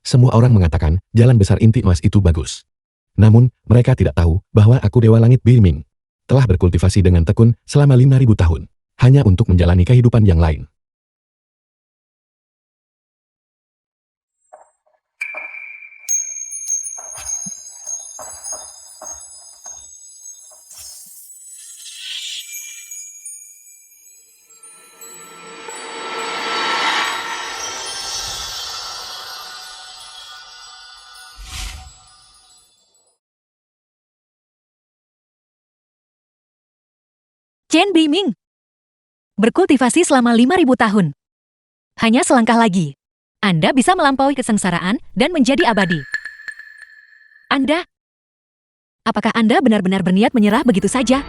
Semua orang mengatakan jalan besar inti emas itu bagus. Namun, mereka tidak tahu bahwa aku Dewa Langit Beiming telah berkultivasi dengan tekun selama 5.000 tahun, hanya untuk menjalani kehidupan yang lain. Chen Beiming berkultivasi selama 5.000 tahun. Hanya selangkah lagi, Anda bisa melampaui kesengsaraan dan menjadi abadi. Apakah Anda benar-benar berniat menyerah begitu saja?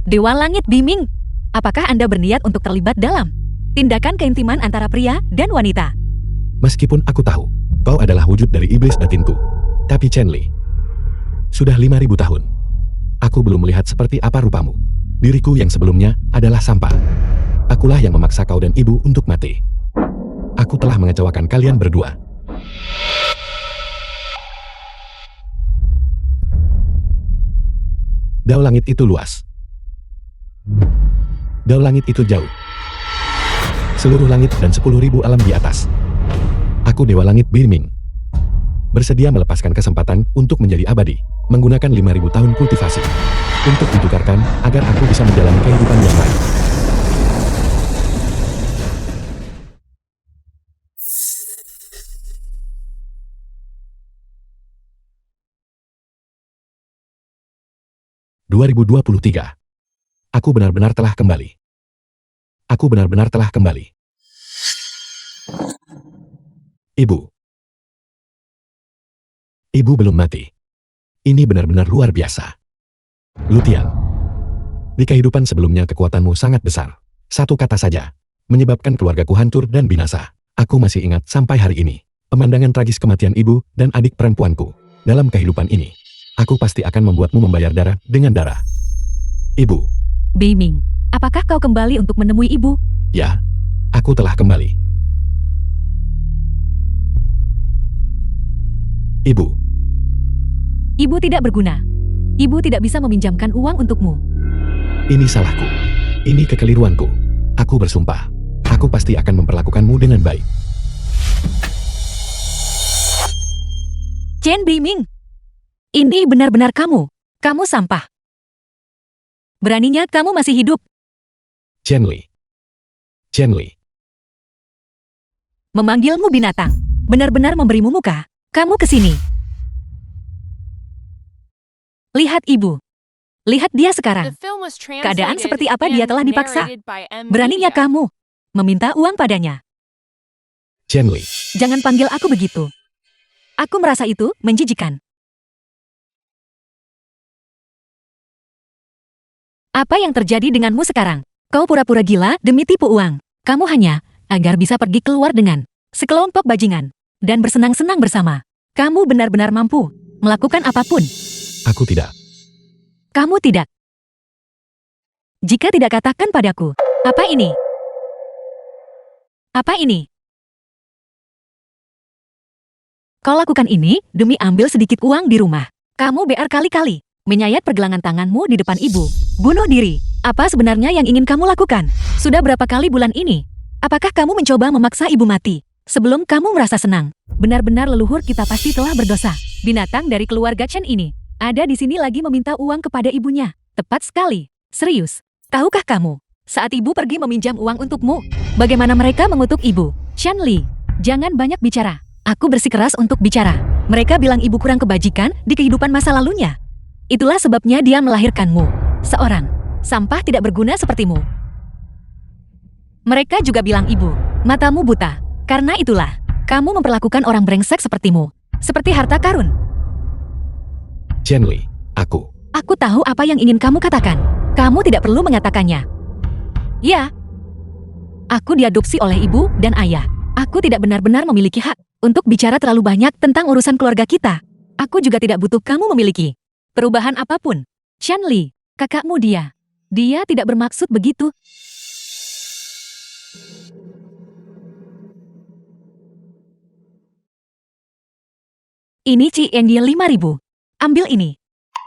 Dewa Langit Beiming, apakah Anda berniat untuk terlibat dalam tindakan keintiman antara pria dan wanita? Meskipun aku tahu, kau adalah wujud dari iblis batinku. Tapi Chen Li, sudah 5.000 tahun. Aku belum melihat seperti apa rupamu. Diriku yang sebelumnya adalah sampah. Akulah yang memaksa kau dan ibu untuk mati. Aku telah mengecewakan kalian berdua. Dao langit itu luas. Dao langit itu jauh. Seluruh langit dan 10.000 alam di atas. Aku Dewa Langit Beiming, bersedia melepaskan kesempatan untuk menjadi abadi, menggunakan 5.000 tahun kultivasi, untuk ditukarkan agar aku bisa menjalani kehidupan yang lain. ...2023. Aku benar-benar telah kembali. Aku benar-benar telah kembali. Ibu. Ibu belum mati. Ini benar-benar luar biasa. Lutian. Di kehidupan sebelumnya kekuatanmu sangat besar. Satu kata saja, menyebabkan keluargaku hancur dan binasa. Aku masih ingat sampai hari ini, pemandangan tragis kematian ibu dan adik perempuanku. Dalam kehidupan ini, aku pasti akan membuatmu membayar darah dengan darah. Ibu. Beiming, apakah kau kembali untuk menemui ibu? Ya, aku telah kembali. Ibu. Ibu tidak berguna. Ibu tidak bisa meminjamkan uang untukmu. Ini salahku. Ini kekeliruanku. Aku bersumpah. Aku pasti akan memperlakukanmu dengan baik. Chen Beiming, ini benar-benar kamu. Kamu sampah. Beraninya kamu masih hidup. Chen Li. Chen Li. Memanggilmu binatang. Benar-benar memberimu muka. Kamu kesini. Lihat ibu. Lihat dia sekarang. Keadaan seperti apa dia telah dipaksa. Beraninya kamu meminta uang padanya. Chen Li. Jangan panggil aku begitu. Aku merasa itu menjijikan. Apa yang terjadi denganmu sekarang? Kau pura-pura gila demi tipu uang. Kamu hanya agar bisa pergi keluar dengan sekelompok bajingan dan bersenang-senang bersama. Kamu benar-benar mampu melakukan apapun. Aku tidak. Kamu tidak. Jika tidak, katakan padaku. Apa ini? Apa ini? Kau lakukan ini demi ambil sedikit uang di rumah. Kamu BR kali-kali menyayat pergelangan tanganmu di depan ibu. Bunuh diri. Apa sebenarnya yang ingin kamu lakukan? Sudah berapa kali bulan ini? Apakah kamu mencoba memaksa ibu mati sebelum kamu merasa senang? Benar-benar leluhur kita pasti telah berdosa. Binatang dari keluarga Chen ini ada di sini lagi meminta uang kepada ibunya. Tepat sekali. Serius. Tahukah kamu, saat ibu pergi meminjam uang untukmu, bagaimana mereka mengutuk ibu? Chen Li, jangan banyak bicara. Aku bersikeras untuk bicara. Mereka bilang ibu kurang kebajikan di kehidupan masa lalunya. Itulah sebabnya dia melahirkanmu. Seorang sampah tidak berguna sepertimu. Mereka juga bilang ibu, matamu buta. Karena itulah, kamu memperlakukan orang brengsek sepertimu. Seperti harta karun. Chen Li, aku. Aku tahu apa yang ingin kamu katakan. Kamu tidak perlu mengatakannya. Ya. Aku diadopsi oleh ibu dan ayah. Aku tidak benar-benar memiliki hak untuk bicara terlalu banyak tentang urusan keluarga kita. Aku juga tidak butuh kamu memiliki perubahan apapun. Chen Li, kakakmu dia. Dia tidak bermaksud begitu. Ini Cienyi 5.000. Ambil ini.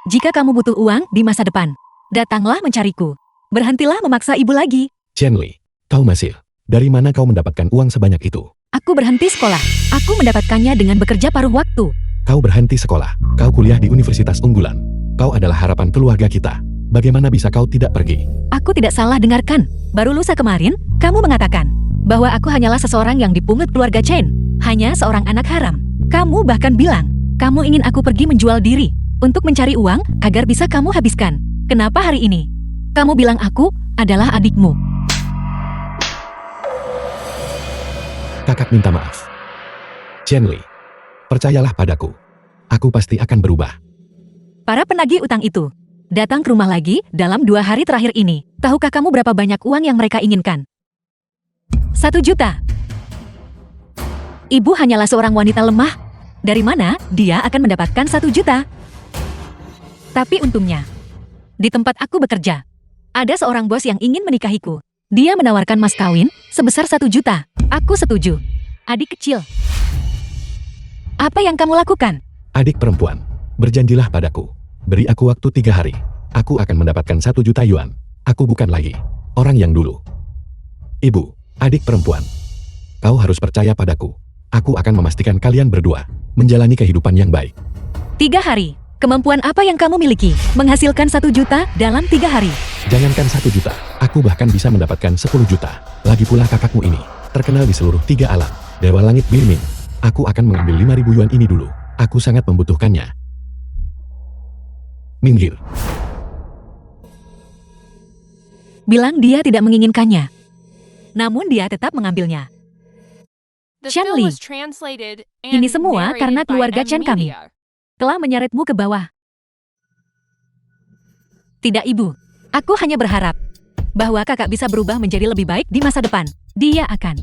Jika kamu butuh uang di masa depan, datanglah mencariku. Berhentilah memaksa ibu lagi. Chen Li, kau masih. Dari mana kau mendapatkan uang sebanyak itu? Aku berhenti sekolah. Aku mendapatkannya dengan bekerja paruh waktu. Kau berhenti sekolah. Kau kuliah di universitas unggulan. Kau adalah harapan keluarga kita. Bagaimana bisa kau tidak pergi? Aku tidak salah dengarkan. Baru lusa kemarin, kamu mengatakan bahwa aku hanyalah seseorang yang dipungut keluarga Chen. Hanya seorang anak haram. Kamu bahkan bilang, kamu ingin aku pergi menjual diri untuk mencari uang agar bisa kamu habiskan. Kenapa hari ini kamu bilang aku adalah adikmu? Kakak minta maaf. Chen Li, percayalah padaku. Aku pasti akan berubah. Para penagih utang itu datang ke rumah lagi dalam 2 hari terakhir ini. Tahukah kamu berapa banyak uang yang mereka inginkan? 1 juta. Ibu hanyalah seorang wanita lemah. Dari mana dia akan mendapatkan 1 juta? Tapi untungnya, di tempat aku bekerja, ada seorang bos yang ingin menikahiku. Dia menawarkan mas kawin sebesar 1 juta. Aku setuju. Adik kecil. Apa yang kamu lakukan? Adik perempuan, berjanjilah padaku. Beri aku waktu 3 hari. Aku akan mendapatkan 1 juta yuan. Aku bukan lagi orang yang dulu. Ibu, adik perempuan, kau harus percaya padaku. Aku akan memastikan kalian berdua menjalani kehidupan yang baik. 3 hari. Kemampuan apa yang kamu miliki? Menghasilkan 1 juta dalam 3 hari. Jangankan 1 juta, aku bahkan bisa mendapatkan 10 juta. Lagi pula kakakmu ini terkenal di seluruh 3 alam. Dewa Langit Birmin. Aku akan mengambil 5.000 yuan ini dulu. Aku sangat membutuhkannya. Minggir. Bilang dia tidak menginginkannya. Namun dia tetap mengambilnya. Chen Li, ini semua karena keluarga Chen kami telah menyeretmu ke bawah. Tidak, Ibu. Aku hanya berharap bahwa kakak bisa berubah menjadi lebih baik di masa depan. Dia akan.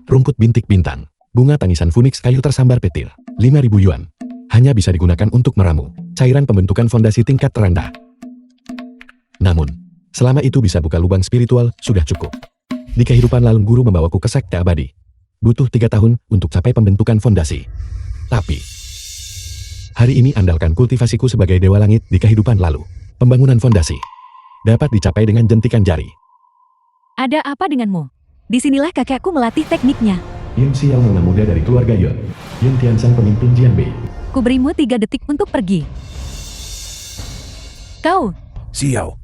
Rumput bintik bintang. Bunga tangisan Phoenix kayu tersambar petir. 5.000 yuan. Hanya bisa digunakan untuk meramu cairan pembentukan fondasi tingkat terendah. Namun, selama itu bisa buka lubang spiritual, sudah cukup. Di kehidupan lalu guru membawaku ke sekte abadi. Butuh 3 tahun untuk capai pembentukan fondasi. Tapi, hari ini andalkan kultivasiku sebagai dewa langit di kehidupan lalu. Pembangunan fondasi dapat dicapai dengan jentikan jari. Ada apa denganmu? Disinilah kakekku melatih tekniknya. Yun Xiao nona muda dari keluarga Yun. Yun Tianzang pemimpin Jianbei. Kuberimu 3 detik untuk pergi. Kau. Xiao.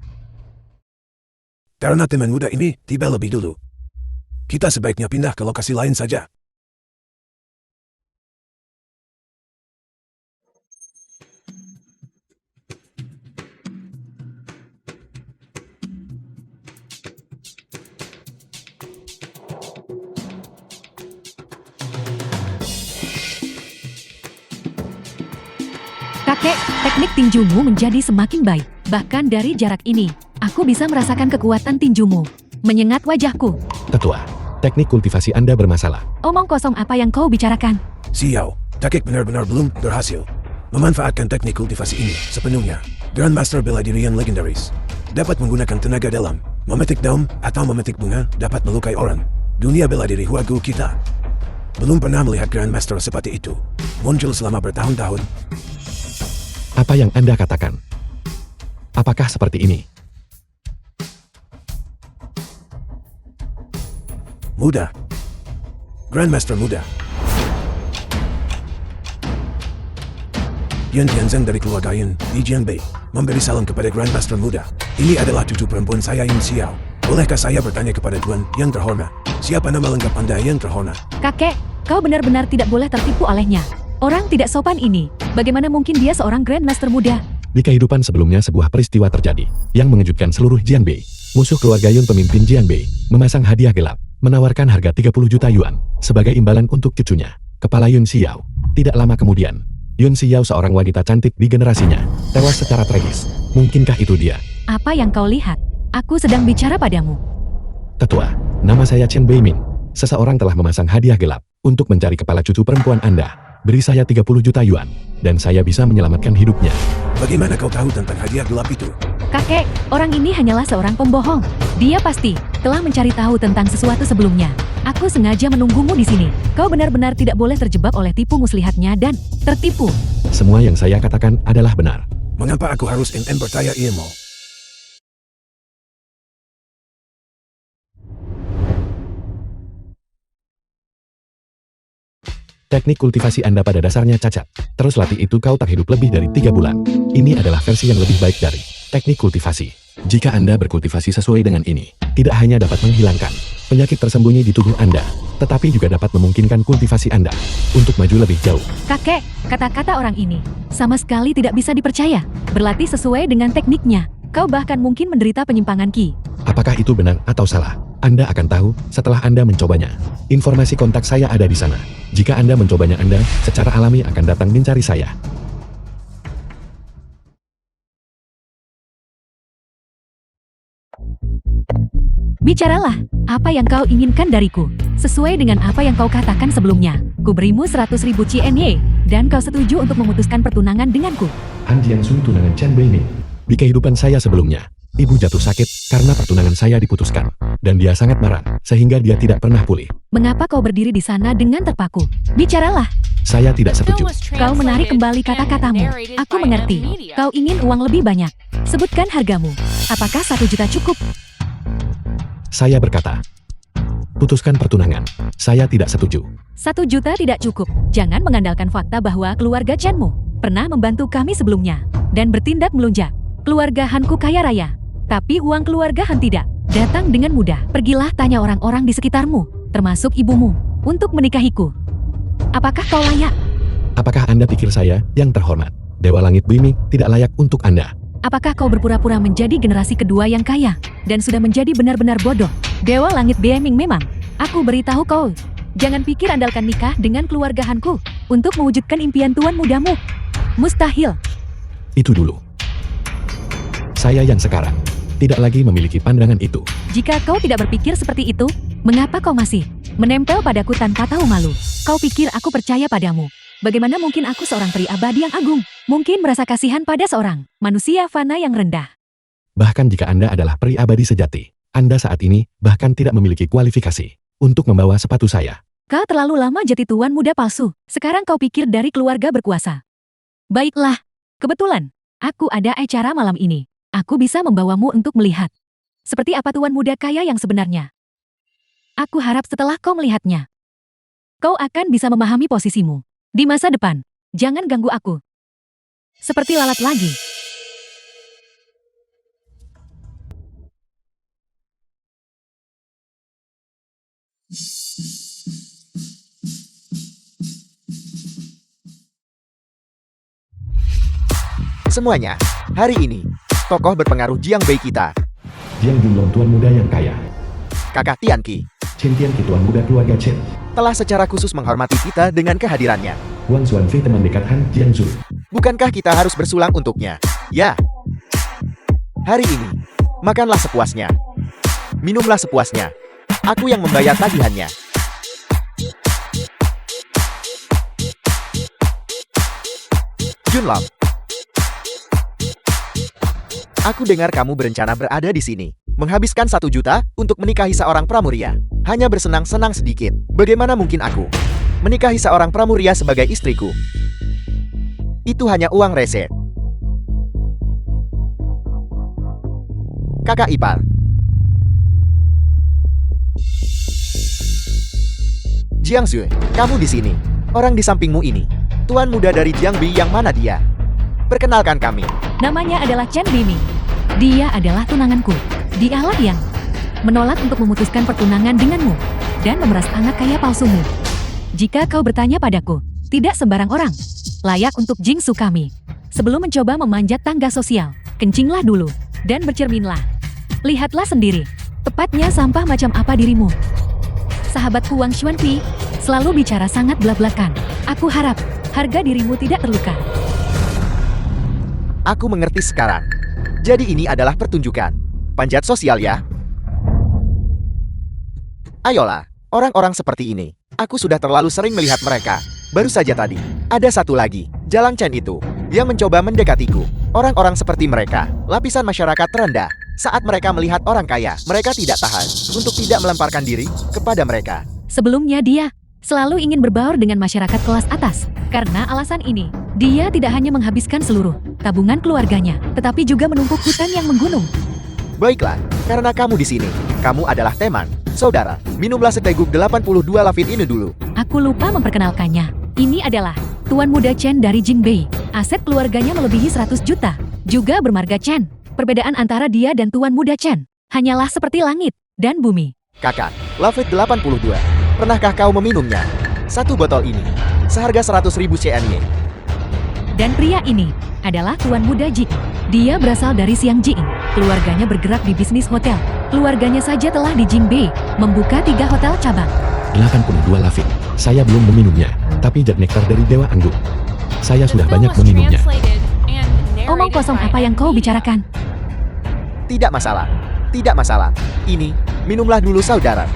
Karena teman muda ini tiba lebih dulu. Kita sebaiknya pindah ke lokasi lain saja. Kakek, teknik tinjumu menjadi semakin baik. Bahkan dari jarak ini, aku bisa merasakan kekuatan tinjumu menyengat wajahku. Tetua, teknik kultivasi Anda bermasalah. Omong kosong apa yang kau bicarakan? Xiao, kakek benar-benar belum berhasil memanfaatkan teknik kultivasi ini sepenuhnya. Grandmaster bela diri yang legendaris dapat menggunakan tenaga dalam, memetik daun atau memetik bunga dapat melukai orang. Dunia bela diri Huagu kita belum pernah melihat Grandmaster seperti itu muncul selama bertahun-tahun. Apa yang Anda katakan? Apakah seperti ini? Muda. Grandmaster muda. Yun Tianzeng dari keluarga Yun di Jianbei memberi salam kepada Grandmaster muda. Ini adalah cucu perempuan saya Yun Xiao. Bolehkah saya bertanya kepada Tuan yang terhormat? Siapa nama lengkap Anda yang terhormat? Kakek, kau benar-benar tidak boleh tertipu olehnya. Orang tidak sopan ini. Bagaimana mungkin dia seorang Grandmaster muda? Di kehidupan sebelumnya sebuah peristiwa terjadi yang mengejutkan seluruh Jianbei. Musuh keluarga Yun pemimpin Jianbei memasang hadiah gelap, menawarkan harga 30 juta yuan sebagai imbalan untuk cucunya, kepala Yun Xiao. Tidak lama kemudian, Yun Xiao seorang wanita cantik di generasinya tewas secara tragis. Mungkinkah itu dia? Apa yang kau lihat? Aku sedang bicara padamu. Tetua, nama saya Chen Beiming. Seseorang telah memasang hadiah gelap untuk mencari kepala cucu perempuan Anda. Beri saya 30 juta yuan, dan saya bisa menyelamatkan hidupnya. Bagaimana kau tahu tentang hadiah gelap itu? Kakek, orang ini hanyalah seorang pembohong. Dia pasti telah mencari tahu tentang sesuatu sebelumnya. Aku sengaja menunggumu di sini. Kau benar-benar tidak boleh terjebak oleh tipu muslihatnya dan tertipu. Semua yang saya katakan adalah benar. Mengapa aku harus percaya ilmu? Teknik kultivasi Anda pada dasarnya cacat. Terus latih itu kau tak hidup lebih dari 3 bulan. Ini adalah versi yang lebih baik dari teknik kultivasi. Jika Anda berkultivasi sesuai dengan ini, tidak hanya dapat menghilangkan penyakit tersembunyi di tubuh Anda, tetapi juga dapat memungkinkan kultivasi Anda untuk maju lebih jauh. Kakek, kata-kata orang ini sama sekali tidak bisa dipercaya. Berlatih sesuai dengan tekniknya. Kau bahkan mungkin menderita penyimpangan ki. Apakah itu benar atau salah? Anda akan tahu setelah Anda mencobanya. Informasi kontak saya ada di sana. Jika Anda mencobanya, Anda secara alami akan datang mencari saya. Bicaralah, apa yang kau inginkan dariku? Sesuai dengan apa yang kau katakan sebelumnya. Ku berimu 100.000 CNY, dan kau setuju untuk memutuskan pertunangan denganku. Han Jiangsu tunangan Chen Beiming. Di kehidupan saya sebelumnya, ibu jatuh sakit karena pertunangan saya diputuskan. Dan dia sangat marah, sehingga dia tidak pernah pulih. Mengapa kau berdiri di sana dengan terpaku? Bicaralah. Saya tidak setuju. Kau menarik kembali kata-katamu. Aku mengerti. Kau ingin uang lebih banyak. Sebutkan hargamu. Apakah 1 juta cukup? Saya berkata, putuskan pertunangan. Saya tidak setuju. 1 juta tidak cukup. Jangan mengandalkan fakta bahwa keluarga Chenmu pernah membantu kami sebelumnya dan bertindak melunjak. Keluarga Hanku kaya raya, tapi uang keluarga Han tidak datang dengan mudah. Pergilah tanya orang-orang di sekitarmu, termasuk ibumu, untuk menikahiku. Apakah kau layak? Apakah Anda pikir saya yang terhormat? Dewa Langit Beiming tidak layak untuk Anda. Apakah kau berpura-pura menjadi generasi kedua yang kaya dan sudah menjadi benar-benar bodoh? Dewa Langit Beiming memang. Aku beritahu kau, jangan pikir andalkan nikah dengan keluarga Hanku untuk mewujudkan impian tuan mudamu. Mustahil. Itu dulu. Saya yang sekarang tidak lagi memiliki pandangan itu. Jika kau tidak berpikir seperti itu, mengapa kau masih menempel padaku tanpa tahu malu? Kau pikir aku percaya padamu? Bagaimana mungkin aku seorang peri abadi yang agung? Mungkin merasa kasihan pada seorang manusia fana yang rendah. Bahkan jika Anda adalah peri abadi sejati, Anda saat ini bahkan tidak memiliki kualifikasi untuk membawa sepatu saya. Kau terlalu lama jadi tuan muda palsu. Sekarang kau pikir dari keluarga berkuasa. Baiklah, kebetulan aku ada acara malam ini. Aku bisa membawamu untuk melihat seperti apa tuan muda kaya yang sebenarnya. Aku harap setelah kau melihatnya, kau akan bisa memahami posisimu di masa depan. Jangan ganggu aku seperti lalat lagi. Semuanya, hari ini, tokoh berpengaruh Jiang Bei kita, Jiang Junlong tuan muda yang kaya, kakak Tian Qi, Chen Tianqi tuan muda keluarga Chen, telah secara khusus menghormati kita dengan kehadirannya. Wang Xuanfei teman dekat Han Jiangsu. Bukankah kita harus bersulang untuknya? Ya. Hari ini, makanlah sepuasnya. Minumlah sepuasnya. Aku yang membayar tagihannya. Junlong. Aku dengar kamu berencana berada di sini, menghabiskan 1 juta untuk menikahi seorang pramuria. Hanya bersenang-senang sedikit. Bagaimana mungkin aku menikahi seorang pramuria sebagai istriku? Itu hanya uang rese. Kakak ipar. Jiangsu, kamu di sini. Orang di sampingmu ini, tuan muda dari Jiangbi yang mana dia? Perkenalkan kami. Namanya adalah Chen Beiming. Dia adalah tunanganku. Dialah yang menolak untuk memutuskan pertunangan denganmu dan memeras anak kaya palsumu. Jika kau bertanya padaku, tidak sembarang orang layak untuk jingsu kami. Sebelum mencoba memanjat tangga sosial, kencinglah dulu dan bercerminlah. Lihatlah sendiri, tepatnya sampah macam apa dirimu. Sahabatku Wang Xuanfei selalu bicara sangat belak-belakan. Aku harap harga dirimu tidak terluka. Aku mengerti sekarang. Jadi ini adalah pertunjukan. Panjat sosial ya. Ayolah, orang-orang seperti ini. Aku sudah terlalu sering melihat mereka. Baru saja tadi, ada satu lagi, Jalang Chen itu, yang mencoba mendekatiku. Orang-orang seperti mereka, lapisan masyarakat terendah. Saat mereka melihat orang kaya, mereka tidak tahan untuk tidak melemparkan diri kepada mereka. Sebelumnya dia selalu ingin berbaur dengan masyarakat kelas atas. Karena alasan ini, dia tidak hanya menghabiskan seluruh tabungan keluarganya, tetapi juga menumpuk hutang yang menggunung. Baiklah, karena kamu di sini, kamu adalah teman, saudara. Minumlah seteguk 82 lafit ini dulu. Aku lupa memperkenalkannya. Ini adalah Tuan Muda Chen dari Jingbei. Aset keluarganya melebihi 100 juta. Juga bermarga Chen. Perbedaan antara dia dan Tuan Muda Chen hanyalah seperti langit dan bumi. Kakak, lafit 82. Pernahkah kau meminumnya? Satu botol ini, seharga 100.000 CNY. Dan pria ini adalah Tuan Muda Ji. Dia berasal dari Siang Jing. Keluarganya bergerak di bisnis hotel. Keluarganya saja telah di Jingbei membuka 3 hotel cabang. 82 lafit. Saya belum meminumnya, tapi Jet Nektar dari Dewa Anggur. Saya sudah banyak meminumnya. Omong kosong apa yang kau bicarakan? Tidak masalah, tidak masalah. Ini, minumlah dulu saudara.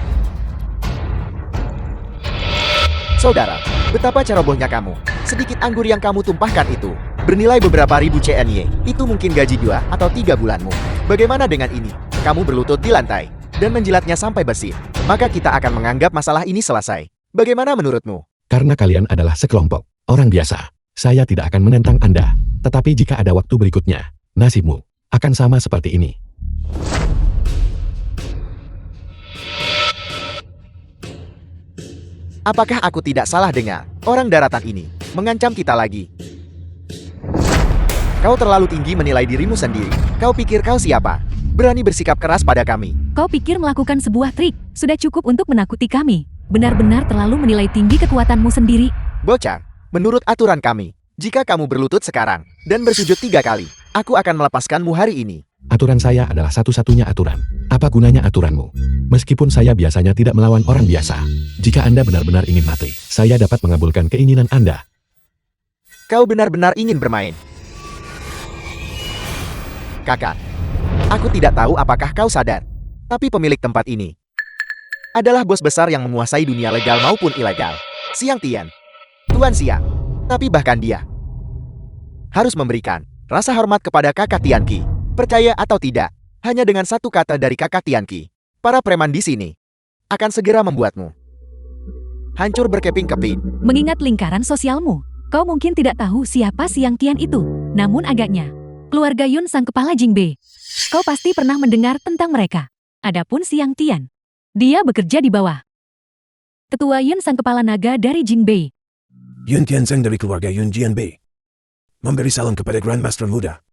Saudara, betapa cerobohnya kamu. Sedikit anggur yang kamu tumpahkan itu bernilai beberapa ribu CNY. Itu mungkin gaji 2 atau 3 bulanmu. Bagaimana dengan ini? Kamu berlutut di lantai dan menjilatnya sampai bersih. Maka kita akan menganggap masalah ini selesai. Bagaimana menurutmu? Karena kalian adalah sekelompok orang biasa, saya tidak akan menentang Anda. Tetapi jika ada waktu berikutnya, nasibmu akan sama seperti ini. Apakah aku tidak salah dengar? Orang daratan ini mengancam kita lagi. Kau terlalu tinggi menilai dirimu sendiri. Kau pikir kau siapa? Berani bersikap keras pada kami. Kau pikir melakukan sebuah trik sudah cukup untuk menakuti kami? Benar-benar terlalu menilai tinggi kekuatanmu sendiri. Bocah, menurut aturan kami, jika kamu berlutut sekarang dan bersujud 3 kali, aku akan melepaskanmu hari ini. Aturan saya adalah satu-satunya aturan. Apa gunanya aturanmu? Meskipun saya biasanya tidak melawan orang biasa. Jika Anda benar-benar ingin mati, saya dapat mengabulkan keinginan Anda. Kau benar-benar ingin bermain. Kakak, aku tidak tahu apakah kau sadar, tapi pemilik tempat ini adalah bos besar yang menguasai dunia legal maupun ilegal. Siang Tian, Tuan Siang, tapi bahkan dia harus memberikan rasa hormat kepada kakak Tianqi. Percaya atau tidak, hanya dengan satu kata dari kakak Tianqi, para preman di sini akan segera membuatmu hancur berkeping-keping. Mengingat lingkaran sosialmu, kau mungkin tidak tahu siapa Siang Tian itu. Namun agaknya, keluarga Yun sang kepala Jingbei. Kau pasti pernah mendengar tentang mereka. Adapun Siang Tian, dia bekerja di bawah Tetua Yun sang kepala naga dari Jingbei. Yun Tianzeng dari keluarga Yun Jianbei. Memberi salam kepada Grandmaster Muda.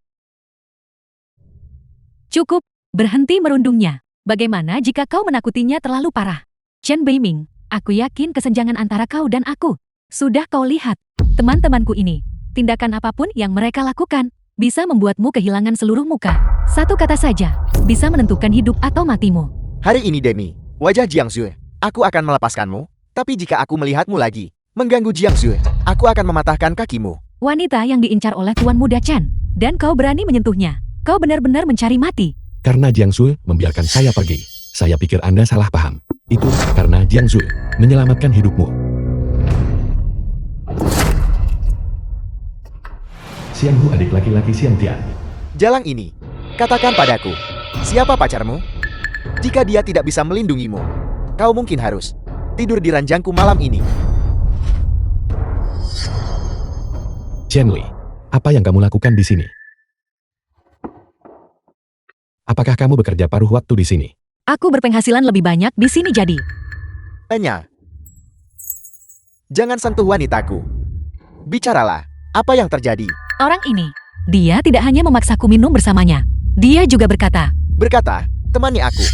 Cukup, berhenti merundungnya. Bagaimana jika kau menakutinya terlalu parah? Chen Beiming, aku yakin kesenjangan antara kau dan aku sudah kau lihat. Teman-temanku ini, tindakan apapun yang mereka lakukan bisa membuatmu kehilangan seluruh muka. Satu kata saja, bisa menentukan hidup atau matimu. Hari ini Demi, wajah Jiangsu, aku akan melepaskanmu. Tapi jika aku melihatmu lagi mengganggu Jiangsu, aku akan mematahkan kakimu. Wanita yang diincar oleh Tuan Muda Chen, dan kau berani menyentuhnya. Kau benar-benar mencari mati. Karena Jiangsu membiarkan saya pergi. Saya pikir Anda salah paham. Itu karena Jiangsu menyelamatkan hidupmu. Siang Hu, adik laki-laki Siang Tian. Jalang ini, katakan padaku, siapa pacarmu? Jika dia tidak bisa melindungimu, kau mungkin harus tidur di ranjangku malam ini. Chen Li, apa yang kamu lakukan di sini? Apakah kamu bekerja paruh waktu di sini? Aku berpenghasilan lebih banyak di sini jadi. Enya, jangan sentuh wanitaku. Bicaralah, apa yang terjadi? Orang ini, dia tidak hanya memaksaku minum bersamanya. Dia juga berkata, temani aku.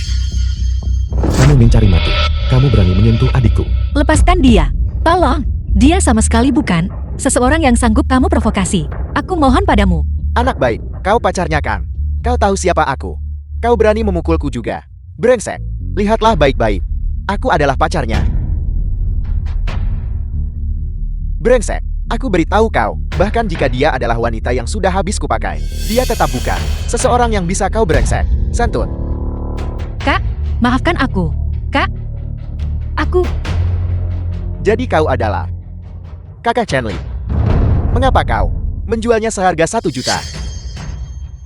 Kamu mencari mati. Kamu berani menyentuh adikku. lepaskan dia. Tolong, dia sama sekali bukan seseorang yang sanggup kamu provokasi. Aku mohon padamu. Anak baik, kau pacarnya kan? Kau tahu siapa aku. Kau berani memukulku juga. Brengsek, lihatlah baik-baik. Aku adalah pacarnya. Brengsek, aku beritahu kau, bahkan jika dia adalah wanita yang sudah habis kupakai, dia tetap bukan seseorang yang bisa kau brengsek. Santun. Kak, maafkan aku. Kak, aku... Jadi kau adalah kakak Chen Li. Mengapa kau menjualnya seharga 1 juta?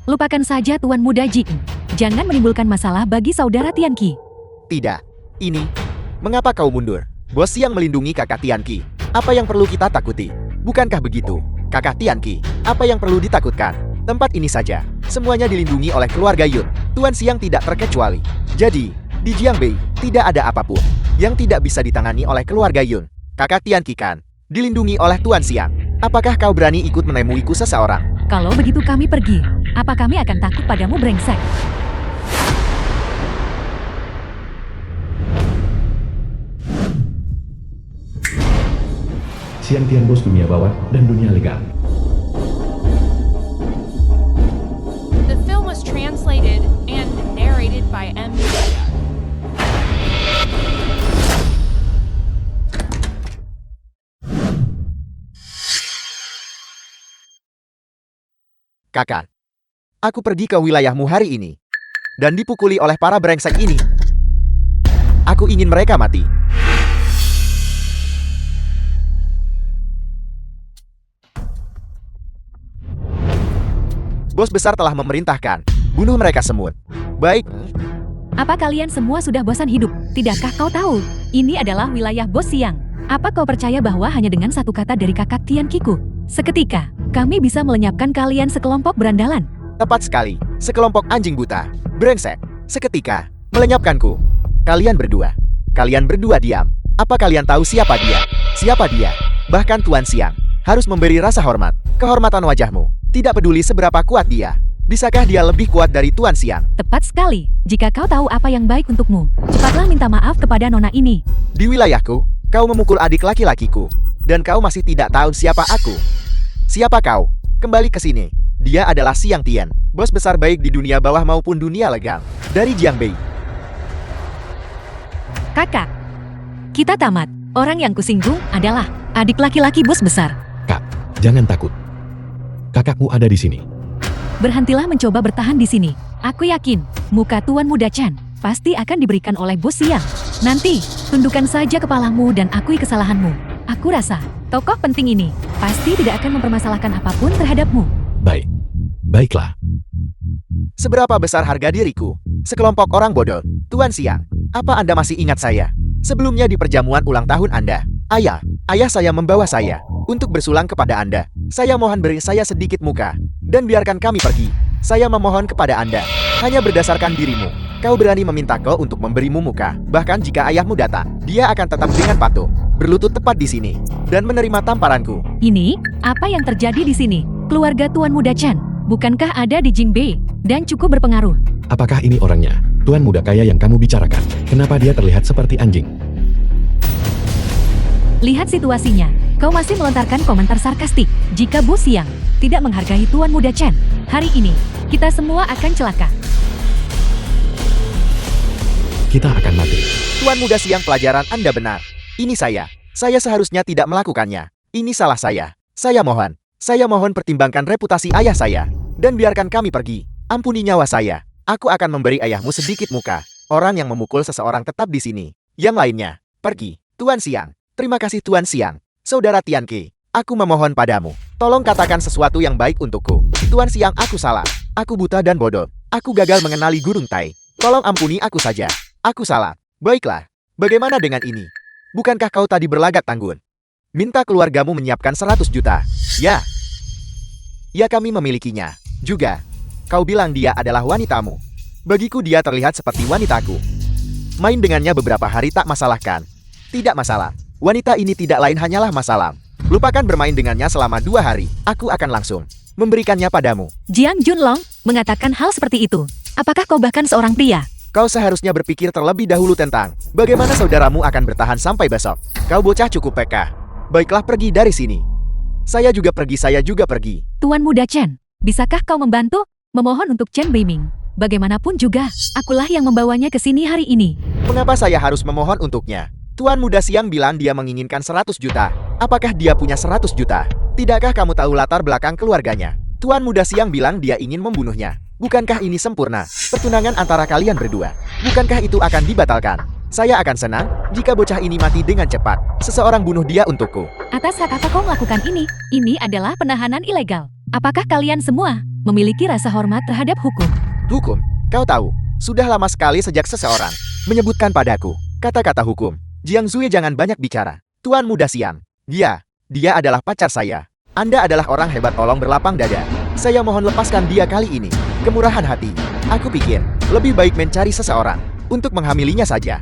Lupakan saja Tuan Muda Ji. Jangan menimbulkan masalah bagi saudara Tianqi. Tidak. Ini, mengapa kau mundur? Bos Siang melindungi kakak Tianqi. Apa yang perlu kita takuti? Bukankah begitu, kakak Tianqi? Apa yang perlu ditakutkan? Tempat ini saja, semuanya dilindungi oleh keluarga Yun. Tuan Siang tidak terkecuali. Jadi, di Jiangbei, tidak ada apapun yang tidak bisa ditangani oleh keluarga Yun. Kakak Tianqi kan dilindungi oleh Tuan Siang. Apakah kau berani ikut menemuiku seseorang? Kalau begitu kami pergi. Apa kami akan takut padamu, brengsek? Siang Tian Bos dunia bawah dan dunia legal. The film was translated and narrated by M. Buddha. Kakak, aku pergi ke wilayahmu hari ini dan dipukuli oleh para brengsek ini. Aku ingin mereka mati. Bos besar telah memerintahkan, bunuh mereka semua. Baik, Apa kalian semua sudah bosan hidup? Tidakkah kau tahu? Ini adalah wilayah Bos Siang. Apa kau percaya bahwa hanya dengan satu kata dari kakak Tianqiku, seketika, kami bisa melenyapkan kalian sekelompok berandalan? tepat sekali. Sekelompok anjing buta, brengsek, seketika, melenyapkanku. Kalian berdua diam. Apa kalian tahu siapa dia? Siapa dia? Bahkan Tuan Siang harus memberi rasa hormat. Kehormatan wajahmu, tidak peduli seberapa kuat dia. Bisakah dia lebih kuat dari Tuan Siang? Tepat sekali. Jika kau tahu apa yang baik untukmu, cepatlah minta maaf kepada nona ini. Di wilayahku, kau memukul adik laki-lakiku. Dan kau masih tidak tahu siapa aku. Siapa kau? Kembali ke sini. Dia adalah Siang Tian, bos besar baik di dunia bawah maupun dunia legal. Dari Jiangbei. Kakak, kita tamat. Orang yang kusinggung adalah adik laki-laki bos besar. Kak, jangan takut. Kakakmu ada di sini. Berhentilah mencoba bertahan di sini. Aku yakin, muka Tuan Muda Chan pasti akan diberikan oleh Bos Siang. Nanti, tundukkan saja kepalamu dan akui kesalahanmu. Aku rasa, tokoh penting ini pasti tidak akan mempermasalahkan apapun terhadapmu. Baiklah. Seberapa besar harga diriku? Sekelompok orang bodoh. Tuan Siang, apa Anda masih ingat saya? Sebelumnya di perjamuan ulang tahun Anda, ayah saya membawa saya untuk bersulang kepada Anda. Saya mohon beri saya sedikit muka dan biarkan kami pergi. Saya memohon kepada Anda, hanya berdasarkan dirimu. Kau berani meminta kau untuk memberimu muka. Bahkan jika ayahmu datang, dia akan tetap dengan patuh, berlutut tepat di sini, dan menerima tamparanku. Ini, apa yang terjadi di sini? Keluarga Tuan Muda Chan, bukankah ada di Jingbei dan cukup berpengaruh? Apakah ini orangnya? Tuan muda kaya yang kamu bicarakan. Kenapa dia terlihat seperti anjing? Lihat situasinya. Kau masih melontarkan komentar sarkastik. Jika Bos Siang tidak menghargai Tuan Muda Chan, hari ini kita semua akan celaka. Kita akan mati. Tuan Muda Siang, pelajaran Anda benar. Ini saya. Saya seharusnya tidak melakukannya. Ini salah saya. Saya mohon pertimbangkan reputasi ayah saya. Dan biarkan kami pergi. Ampuni nyawa saya. Aku akan memberi ayahmu sedikit muka. Orang yang memukul seseorang tetap di sini. Yang lainnya, pergi. Tuan Siang. Terima kasih Tuan Siang. Saudara Tianqi, aku memohon padamu. Tolong katakan sesuatu yang baik untukku. Tuan Siang, aku salah. Aku buta dan bodoh. Aku gagal mengenali Gurun Tai. Tolong ampuni aku saja. Aku salah. Baiklah. Bagaimana dengan ini? Bukankah kau tadi berlagak tanggun? Minta keluargamu menyiapkan 100 juta. Ya. Ya, kami memilikinya. Juga. Kau bilang dia adalah wanitamu. Bagiku dia terlihat seperti wanitaku. Main dengannya beberapa hari tak masalah kan? Tidak masalah. Wanita ini tidak lain hanyalah masalah. Lupakan bermain dengannya selama 2 hari. Aku akan langsung memberikannya padamu. Jiang Junlong mengatakan hal seperti itu. Apakah kau bahkan seorang pria? Kau seharusnya berpikir terlebih dahulu tentang bagaimana saudaramu akan bertahan sampai besok. Kau bocah cukup peka. Baiklah, pergi dari sini. Saya juga pergi. Tuan Muda Chen, bisakah kau membantu? Memohon untuk Chen Beiming. Bagaimanapun juga, akulah yang membawanya ke sini hari ini. Mengapa saya harus memohon untuknya? Tuan Muda Siang bilang dia menginginkan 100 juta. Apakah dia punya 100 juta? Tidakkah kamu tahu latar belakang keluarganya? Tuan Muda Siang bilang dia ingin membunuhnya. Bukankah ini sempurna? Pertunangan antara kalian berdua. Bukankah itu akan dibatalkan? Saya akan senang jika bocah ini mati dengan cepat. Seseorang bunuh dia untukku. Atas hak apa kau melakukan ini? Ini adalah penahanan ilegal. Apakah kalian semua memiliki rasa hormat terhadap hukum? Hukum? Kau tahu, sudah lama sekali sejak seseorang menyebutkan padaku kata-kata hukum. Jiang Zui, jangan banyak bicara. Tuan Muda Siang. Dia adalah pacar saya. Anda adalah orang hebat, tolong berlapang dada. Saya mohon lepaskan dia kali ini. Kemurahan hati. Aku pikir, lebih baik mencari seseorang untuk menghamilinya saja.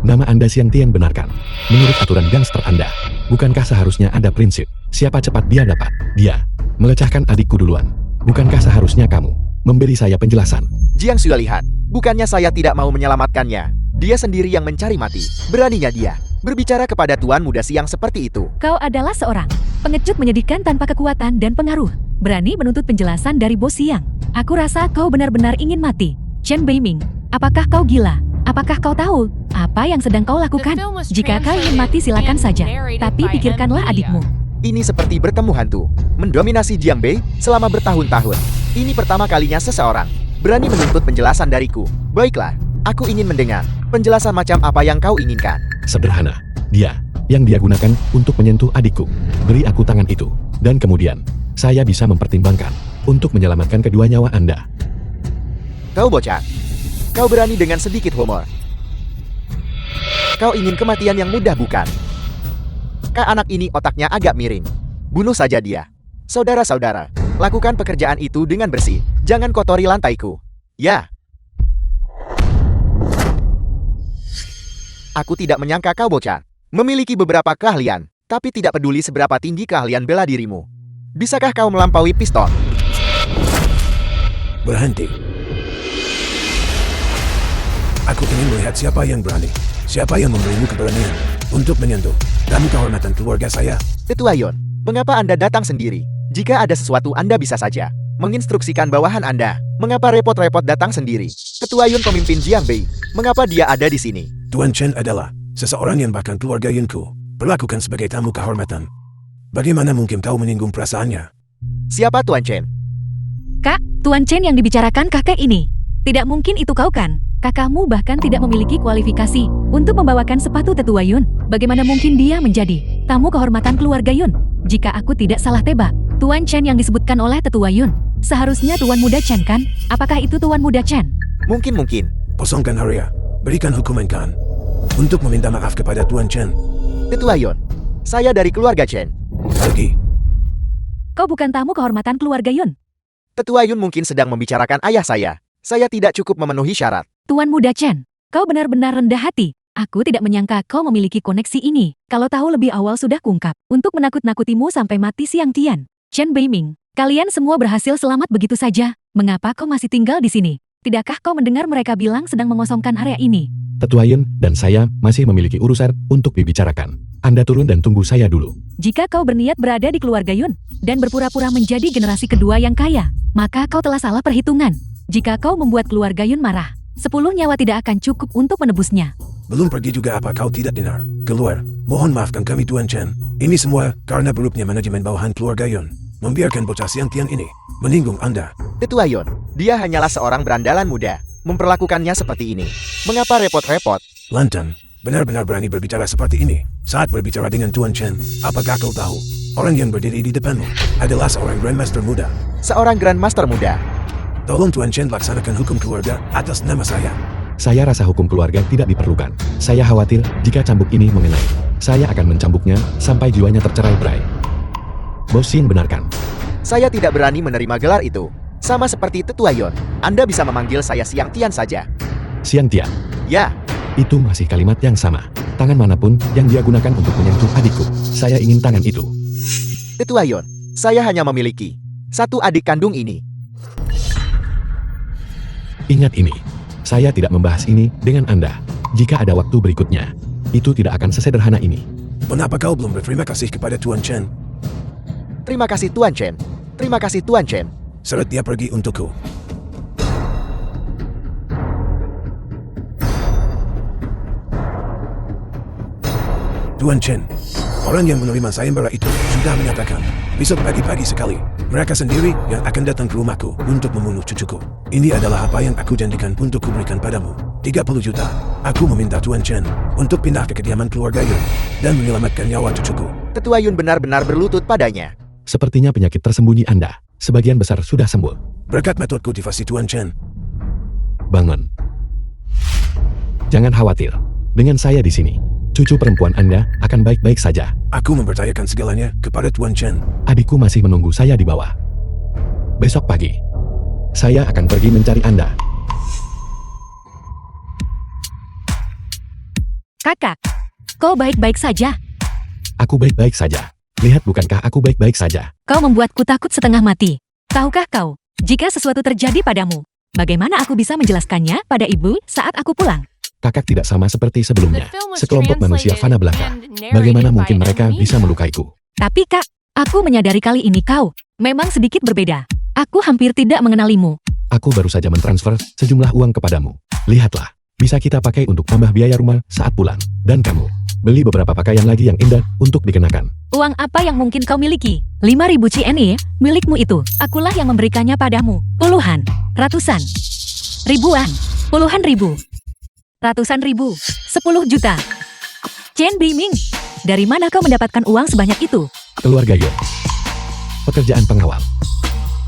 Nama Anda Xiang Tian benarkan. Menurut aturan gangster Anda, bukankah seharusnya ada prinsip, siapa cepat dia dapat? Dia melecahkan adikku duluan. Bukankah seharusnya kamu memberi saya penjelasan? Jiang Zui, lihat. Bukannya saya tidak mau menyelamatkannya. Dia sendiri yang mencari mati. Beraninya dia berbicara kepada Tuan Muda Siang seperti itu. Kau adalah seorang pengecut menyedihkan tanpa kekuatan dan pengaruh. Berani menuntut penjelasan dari Bos Siang. Aku rasa kau benar-benar ingin mati. Chen Beiming, apakah kau gila? Apakah kau tahu apa yang sedang kau lakukan? Jika kau ingin mati silakan saja. Tapi pikirkanlah adikmu. Ini seperti bertemu hantu. Mendominasi Jiang Bei selama bertahun-tahun. Ini pertama kalinya seseorang berani menuntut penjelasan dariku. Baiklah, aku ingin mendengar penjelasan macam apa yang kau inginkan. Sederhana. Dia yang dia gunakan untuk menyentuh adikku. Beri aku tangan itu. Dan kemudian, saya bisa mempertimbangkan untuk menyelamatkan kedua nyawa Anda. Kau bocah. Kau berani dengan sedikit humor. Kau ingin kematian yang mudah, bukan? Kak, anak ini otaknya agak miring. Bunuh saja dia. Saudara-saudara, lakukan pekerjaan itu dengan bersih. Jangan kotori lantaiku. Ya. Aku tidak menyangka kau bocah memiliki beberapa keahlian, tapi tidak peduli seberapa tinggi keahlian bela dirimu. Bisakah kau melampaui piston? Berhenti. Aku ingin melihat siapa yang berani. Siapa yang memberimu keberanian untuk menyentuh dan kehormatan keluarga saya. Tetua Yon, mengapa Anda datang sendiri? Jika ada sesuatu Anda bisa saja menginstruksikan bawahan Anda. Mengapa repot-repot datang sendiri? Tetua Yun, pemimpin Jiang Bei, mengapa dia ada di sini? Tuan Chen adalah seseorang yang bahkan keluarga Yunku perlakukan sebagai tamu kehormatan. Bagaimana mungkin kau menyinggung perasaannya? Siapa Tuan Chen? Kak, Tuan Chen yang dibicarakan kakek ini. Tidak mungkin itu kau kan? Kakakmu bahkan tidak memiliki kualifikasi untuk membawakan sepatu Tetua Yun. Bagaimana mungkin dia menjadi tamu kehormatan keluarga Yun? Jika aku tidak salah tebak, Tuan Chen yang disebutkan oleh Tetua Yun seharusnya Tuan Muda Chen kan? Apakah itu Tuan Muda Chen? Mungkin. Kosongkan Haria. Berikan hukuman Kan untuk meminta maaf kepada Tuan Chen. Tetua Yon, saya dari keluarga Chen. Pergi. Kau bukan tamu kehormatan keluarga Yun. Tetua Yun mungkin sedang membicarakan ayah saya. Saya tidak cukup memenuhi syarat. Tuan Muda Chen, kau benar-benar rendah hati. Aku tidak menyangka kau memiliki koneksi ini. Kalau tahu lebih awal sudah kungkap untuk menakut-nakutimu sampai mati Xiang Tian. Chen Beiming, kalian semua berhasil selamat begitu saja. Mengapa kau masih tinggal di sini? Tidakkah kau mendengar mereka bilang sedang mengosongkan area ini? Tetua Yun dan saya masih memiliki urusan untuk dibicarakan. Anda turun dan tunggu saya dulu. Jika kau berniat berada di keluarga Yun dan berpura-pura menjadi generasi kedua yang kaya, maka kau telah salah perhitungan. Jika kau membuat keluarga Yun marah, 10 nyawa tidak akan cukup untuk menebusnya. Belum pergi juga apa kau tidak dengar? Keluar. Mohon maafkan kami Tuan Chen. Ini semua karena buruknya manajemen bawahan keluarga Yun. Membiarkan bocah Xiang Tian ini menyinggung Anda. Tetua Yon, dia hanyalah seorang berandalan muda. Memperlakukannya seperti ini. Mengapa repot-repot? Lantang, benar-benar berani berbicara seperti ini. Saat berbicara dengan Tuan Chen, apakah kau tahu? Orang yang berdiri di depanmu adalah seorang Grandmaster muda. Seorang Grandmaster muda. Tolong Tuan Chen laksanakan hukum keluarga atas nama saya. Saya rasa hukum keluarga tidak diperlukan. Saya khawatir jika cambuk ini mengenai. Saya akan mencambuknya sampai jiwanya tercerai-berai. Bos Xin benarkan. Saya tidak berani menerima gelar itu. Sama seperti Tetua Yon, Anda bisa memanggil saya Xiang Tian saja. Xiang Tian. Ya, Itu masih kalimat yang sama. Tangan manapun yang dia gunakan untuk menyentuh adikku. Saya ingin tangan itu. Tetua Yon, saya hanya memiliki satu adik kandung ini. Ingat ini. Saya tidak membahas ini dengan Anda. Jika ada waktu berikutnya, itu tidak akan sesederhana ini. Kenapa kau belum berterima kasih kepada Tuan Chen? Terima kasih Tuan Chen. Terima kasih Tuan Chen. Seret dia pergi untukku. Tuan Chen, orang yang menerima sayembara itu sudah menyatakan besok pagi-pagi sekali mereka sendiri yang akan datang ke rumahku untuk membunuh cucuku. Ini adalah apa yang aku janjikan untuk kuberikan padamu. 30 juta. Aku meminta Tuan Chen untuk pindah ke kediaman keluarga Yun dan menyelamatkan nyawa cucuku. Tetua Yun benar-benar berlutut padanya. Sepertinya penyakit tersembunyi Anda sebagian besar sudah sembuh. Berkat metode kultivasi Tuan Chen. Bangun. Jangan khawatir. Dengan saya di sini, cucu perempuan Anda akan baik-baik saja. Aku mempercayakan segalanya kepada Tuan Chen. Adikku masih menunggu saya di bawah. Besok pagi, saya akan pergi mencari Anda. Kakak, kau baik-baik saja. Aku baik-baik saja. Lihat, bukankah aku baik-baik saja? Kau membuatku takut setengah mati. Tahukah kau, jika sesuatu terjadi padamu, bagaimana aku bisa menjelaskannya pada ibu saat aku pulang? Kakak tidak sama seperti The sebelumnya. film was Sekelompok manusia translated fana belaka. and narrated Bagaimana by mungkin mereka M. bisa Nisha. melukaiku? Tapi kak, aku menyadari kali ini kau memang sedikit berbeda. Aku hampir tidak mengenalimu. Aku baru saja mentransfer sejumlah uang kepadamu. Lihatlah, bisa kita pakai untuk tambah biaya rumah saat pulang. Dan kamu, beli beberapa pakaian lagi yang indah untuk dikenakan. Uang apa yang mungkin kau miliki? 5.000 CNY milikmu itu. Akulah yang memberikannya padamu. Puluhan, ratusan, ribuan, puluhan ribu, ratusan ribu, 10 juta. Chen Biming, dari mana kau mendapatkan uang sebanyak itu? Keluarga Yon. Pekerjaan pengawal.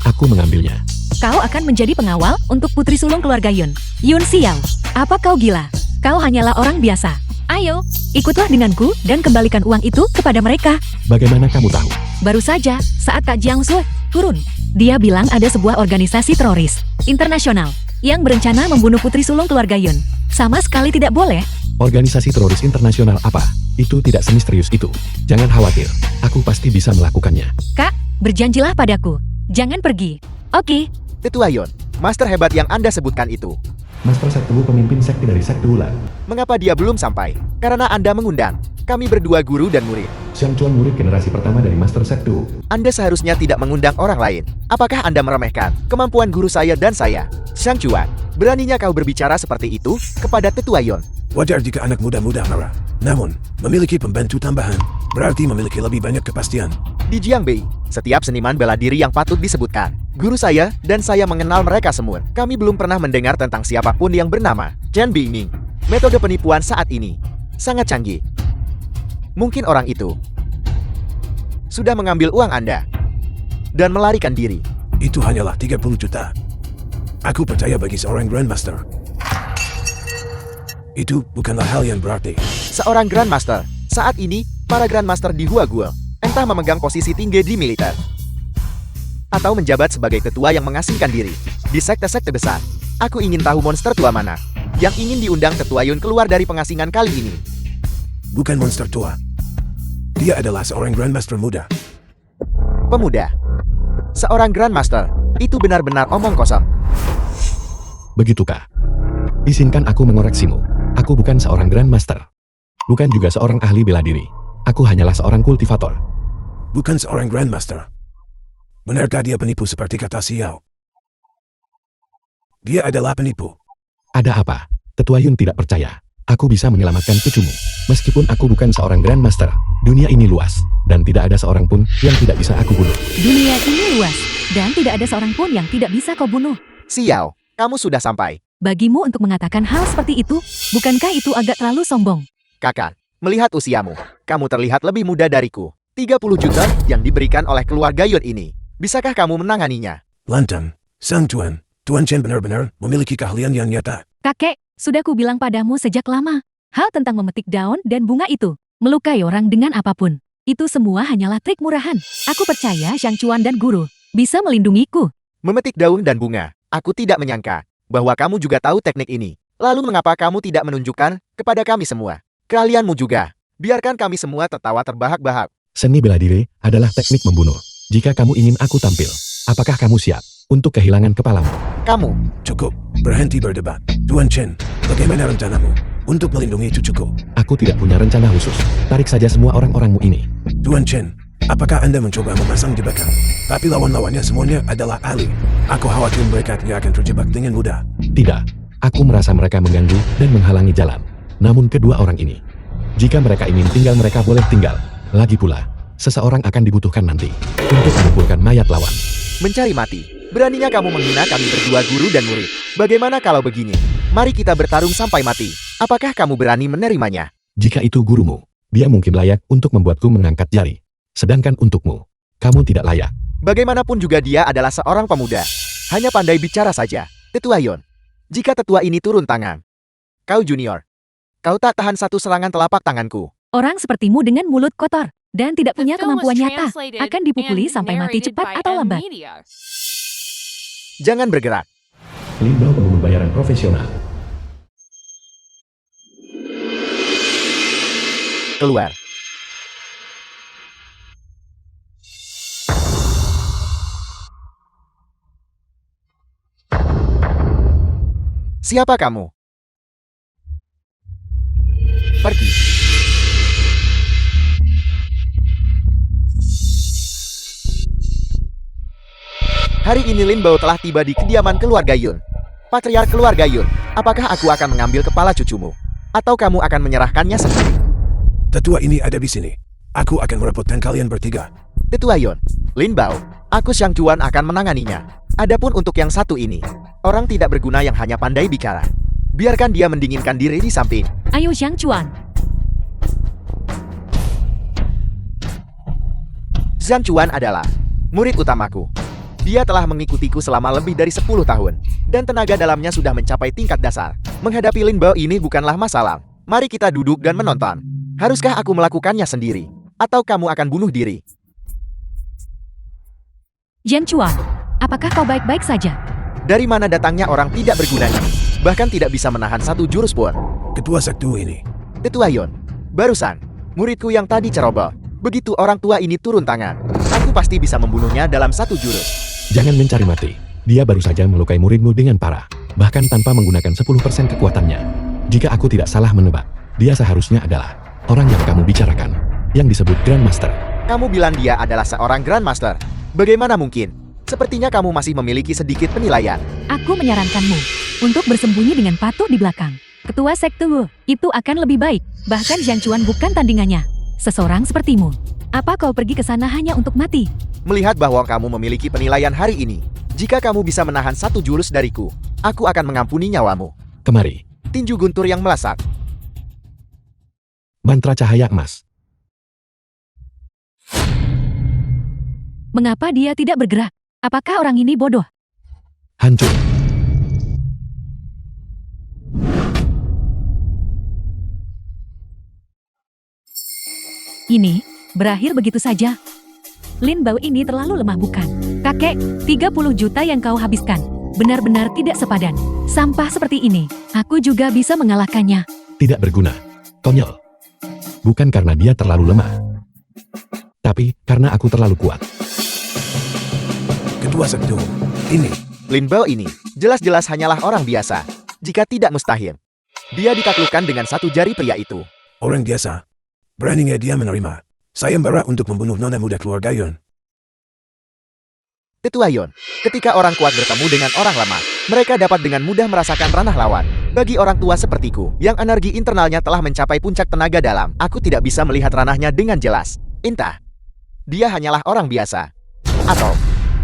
Aku mengambilnya. Kau akan menjadi pengawal untuk putri sulung keluarga Yun. Yun Xiao, apa kau gila? Kau hanyalah orang biasa. Ayo, ikutlah denganku dan kembalikan uang itu kepada mereka. Bagaimana kamu tahu? Baru saja, saat Kak Jiang Sui turun, dia bilang ada sebuah organisasi teroris internasional yang berencana membunuh putri sulung keluarga Yun. Sama sekali tidak boleh. Organisasi teroris internasional apa? Itu tidak semisterius itu. Jangan khawatir, aku pasti bisa melakukannya. Kak, berjanjilah padaku. Jangan pergi. Oke, Tetua Yon, master hebat yang Anda sebutkan itu. Master Sektu pemimpin sekte dari Sekte Ular. Mengapa dia belum sampai? Karena Anda mengundang. Kami berdua guru dan murid. Xiang Chuan murid generasi pertama dari Master Sektu. Anda seharusnya tidak mengundang orang lain. Apakah Anda meremehkan kemampuan guru saya dan saya? Xiang Chuan, beraninya kau berbicara seperti itu kepada Tetua Yon? Wajar jika anak muda-muda marah. Namun, memiliki pembantu tambahan berarti memiliki lebih banyak kepastian. Di Jiangbei, setiap seniman bela diri yang patut disebutkan. Guru saya dan saya mengenal mereka semua. Kami belum pernah mendengar tentang siapapun yang bernama Chen Biming. Metode penipuan saat ini sangat canggih. Mungkin orang itu sudah mengambil uang Anda dan melarikan diri. Itu hanyalah 30 juta. Aku percaya bagi seorang Grandmaster. Itu bukanlah hal yang berarti. Seorang Grandmaster, saat ini, para Grandmaster di Huaguo entah memegang posisi tinggi di militer atau menjabat sebagai ketua yang mengasingkan diri di sekte-sekte besar. Aku ingin tahu monster tua mana yang ingin diundang Tetua Yun keluar dari pengasingan kali ini. Bukan monster tua. Dia adalah seorang Grandmaster muda. Pemuda. Seorang Grandmaster, itu benar-benar omong kosong. Begitukah? Izinkan aku mengoreksimu. Aku bukan seorang Grandmaster. Bukan juga seorang ahli bela diri. Aku hanyalah seorang kultivator. Bukan seorang Grandmaster. Benarkah dia penipu seperti kata Xiao? Dia adalah penipu. Ada apa? Tetua Yun tidak percaya. Aku bisa menyelamatkan cucumu. Meskipun aku bukan seorang Grandmaster, dunia ini luas, dan tidak ada seorang pun yang tidak bisa aku bunuh. dunia ini luas, dan tidak ada seorang pun yang tidak bisa kau bunuh. Xiao, kamu sudah sampai. Bagimu untuk mengatakan hal seperti itu, bukankah itu agak terlalu sombong? Kakak, melihat usiamu, kamu terlihat lebih muda dariku. 30 juta yang diberikan oleh keluarga Yun ini. Bisakah kamu menanganinya? Lantang, Sang Tuan, Tuan Chen benar-benar memiliki keahlian yang nyata. Kakek, sudah kubilang padamu sejak lama. Hal tentang memetik daun dan bunga itu, melukai orang dengan apapun. Itu semua hanyalah trik murahan. Aku percaya Xiang Chuan dan guru bisa melindungiku. Memetik daun dan bunga. Aku tidak menyangka bahwa kamu juga tahu teknik ini. Lalu mengapa kamu tidak menunjukkan kepada kami semua? Keahlianmu juga. Biarkan kami semua tertawa terbahak-bahak. Seni bela diri adalah teknik membunuh. Jika kamu ingin aku tampil, apakah kamu siap untuk kehilangan kepalamu? Kamu, Cukup, berhenti berdebat. Tuan Chen, bagaimana rencanamu untuk melindungi cucuku? Aku tidak punya rencana khusus. Tarik saja semua orang-orangmu ini. Tuan Chen, apakah Anda mencoba memasang jebakan? Tapi lawan-lawannya semuanya adalah ahli. Aku khawatir mereka tidak akan terjebak dengan mudah. Tidak, aku merasa mereka mengganggu dan menghalangi jalan. Namun kedua orang ini, jika mereka ingin tinggal mereka boleh tinggal. Lagi pula, seseorang akan dibutuhkan nanti untuk mengumpulkan mayat lawan. mencari mati. Beraninya kamu menghina kami berdua guru dan murid. Bagaimana kalau begini? Mari kita bertarung sampai mati. Apakah kamu berani menerimanya? Jika itu gurumu, dia mungkin layak untuk membuatku mengangkat jari. Sedangkan untukmu, kamu tidak layak. Bagaimanapun juga dia adalah seorang pemuda. Hanya pandai bicara saja. Tetua Yon. Jika tetua ini turun tangan, kau junior. Kau tak tahan satu serangan telapak tanganku. Orang sepertimu dengan mulut kotor dan tidak The punya film was kemampuan nyata translated akan dipukuli and sampai mati narrated cepat by atau M lambat. Media. Jangan bergerak. Lin Bao pembunuh bayaran profesional. Keluar. Siapa kamu? Pergi. Hari ini Lin Bao telah tiba di kediaman keluarga Yun. Patriark keluarga Yun, apakah aku akan mengambil kepala cucumu? Atau kamu akan menyerahkannya sendiri? Tetua ini ada di sini. Aku akan merepotkan kalian bertiga. Tetua Yun, Lin Bao, aku Xiang Chuan akan menanganinya. Adapun untuk yang satu ini, orang tidak berguna yang hanya pandai bicara. Biarkan dia mendinginkan diri di samping. Ayo Xiang Chuan. Xiang Chuan adalah murid utamaku. Dia telah mengikutiku selama lebih dari 10 tahun, dan tenaga dalamnya sudah mencapai tingkat dasar. Menghadapi Lin Bao ini bukanlah masalah. Mari kita duduk dan menonton. Haruskah aku melakukannya sendiri? Atau kamu akan bunuh diri? Xiang Chuan, apakah kau baik-baik saja? Dari mana datangnya orang tidak berguna ini? Bahkan tidak bisa menahan satu jurus pun. Ketua sektu ini. Tetua Yun, barusan, muridku yang tadi ceroboh. Begitu orang tua ini turun tangan, aku pasti bisa membunuhnya dalam satu jurus. Jangan mencari mati. Dia baru saja melukai muridmu dengan parah. Bahkan tanpa menggunakan 10% kekuatannya. Jika aku tidak salah menebak, dia seharusnya adalah orang yang kamu bicarakan, yang disebut Grandmaster. Kamu bilang dia adalah seorang Grandmaster. Bagaimana mungkin? Sepertinya kamu masih memiliki sedikit penilaian. Aku menyarankanmu untuk bersembunyi dengan patuh di belakang. Ketua sekte Wu, itu akan lebih baik. Bahkan Xiang Chuan bukan tandingannya. Seseorang sepertimu. Apa kau pergi ke sana hanya untuk mati? Melihat bahwa kamu memiliki penilaian hari ini, jika kamu bisa menahan satu jurus dariku, aku akan mengampuni nyawamu. Kemari. Tinju guntur yang melesat. Mantra cahaya emas. Mengapa dia tidak bergerak? Apakah orang ini bodoh? Hancur. Ini berakhir begitu saja. Lin Bao ini terlalu lemah bukan? Kakek, 30 juta yang kau habiskan. Benar-benar tidak sepadan. Sampah seperti ini, aku juga bisa mengalahkannya. Tidak berguna. Konyol. Bukan karena dia terlalu lemah. Tapi karena aku terlalu kuat. Ketua sektu ini. Lin Bao ini jelas-jelas hanyalah orang biasa, jika tidak mustahil. Dia ditaklukkan dengan satu jari pria itu. Orang biasa. Beraninya dia menerima sayembara untuk membunuh nona muda keluarga Yun. Tetua Yun, ketika orang kuat bertemu dengan orang lemah, mereka dapat dengan mudah merasakan ranah lawan. Bagi orang tua sepertiku, yang energi internalnya telah mencapai puncak tenaga dalam, aku tidak bisa melihat ranahnya dengan jelas. Entah, dia hanyalah orang biasa. Atau,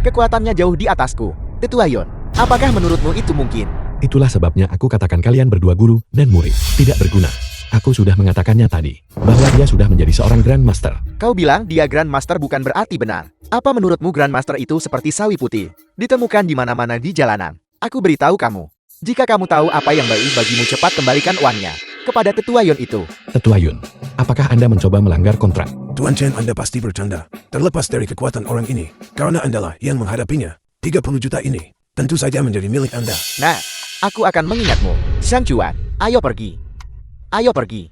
kekuatannya jauh di atasku. Tetua Yun, apakah menurutmu itu mungkin? Itulah sebabnya aku katakan kalian berdua guru dan murid tidak berguna. Aku sudah mengatakannya tadi, bahwa dia sudah menjadi seorang Grandmaster. Kau bilang dia Grandmaster bukan berarti benar. Apa menurutmu Grandmaster itu seperti sawi putih? Ditemukan di mana-mana di jalanan. Aku beritahu kamu. Jika kamu tahu apa yang baik bagimu, cepat kembalikan uangnya kepada Tetua Yun itu. Tetua Yun, apakah Anda mencoba melanggar kontrak? Tuan Chen, Anda pasti bercanda. Terlepas dari kekuatan orang ini, karena Andalah yang menghadapinya. 30 juta ini tentu saja menjadi milik Anda. Nah, aku akan mengingatmu. Xiang Chuan, ayo pergi. Ayo pergi.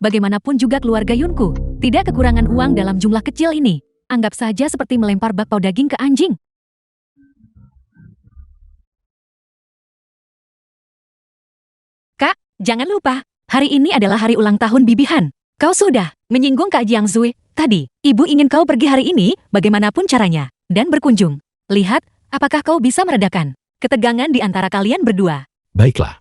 Bagaimanapun juga keluarga Yunku, tidak kekurangan uang dalam jumlah kecil ini. Anggap saja seperti melempar bakpao daging ke anjing. Kak, jangan lupa, hari ini adalah hari ulang tahun Bibi Han. Kau sudah menyinggung Kak Jiang Zui. Tadi, ibu ingin kau pergi hari ini, bagaimanapun caranya, dan berkunjung. Lihat, apakah kau bisa meredakan ketegangan di antara kalian berdua. Baiklah.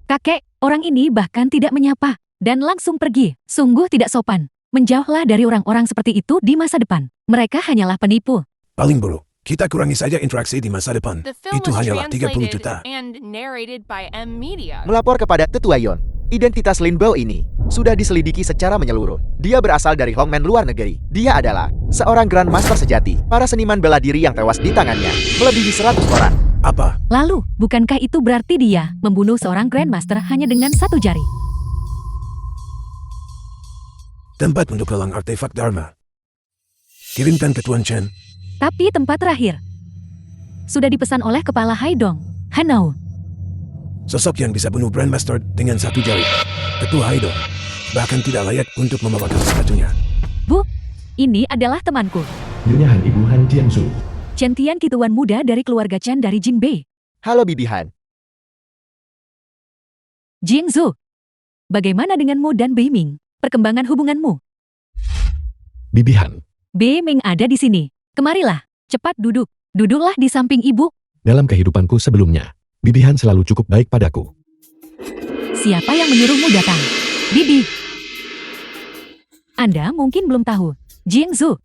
Kakek, orang ini bahkan tidak menyapa, dan langsung pergi. Sungguh tidak sopan. Menjauhlah dari orang-orang seperti itu di masa depan. Mereka hanyalah penipu. Paling buruk, kita kurangi saja interaksi di masa depan. The film Itu was hanyalah 30 translated juta. and narrated by M Media. Melapor kepada Tetua Yun. Identitas Lin Bao ini sudah diselidiki secara menyeluruh. Dia berasal dari Hongmen luar negeri. Dia adalah seorang Grandmaster sejati. Para seniman bela diri yang tewas di tangannya melebihi 100 orang. Apa? Lalu, bukankah itu berarti dia membunuh seorang Grandmaster hanya dengan satu jari? Tempat untuk lelang artefak Dharma. Kirimkan ke Tuan Chen. Tapi tempat terakhir sudah dipesan oleh Kepala Haidong, Hanau. Sosok yang bisa bunuh Grandmaster dengan satu jari. Ketua Haidong bahkan tidak layak untuk membawakan sepatunya. Bu, ini adalah temanku, Nyonya Han Ibu Han Jiangsu. Chen Tian, kituan muda dari keluarga Chen dari Jinbei. Halo Bibi Han. Jingzu, bagaimana denganmu dan Bei Ming? Perkembangan hubunganmu? Bibi Han. Bei Ming ada di sini. Kemarilah, cepat duduk. Duduklah di samping ibu. Dalam kehidupanku sebelumnya, Bibi Han selalu cukup baik padaku. Siapa yang menyuruhmu datang? Bibi. Anda mungkin belum tahu, Jingzu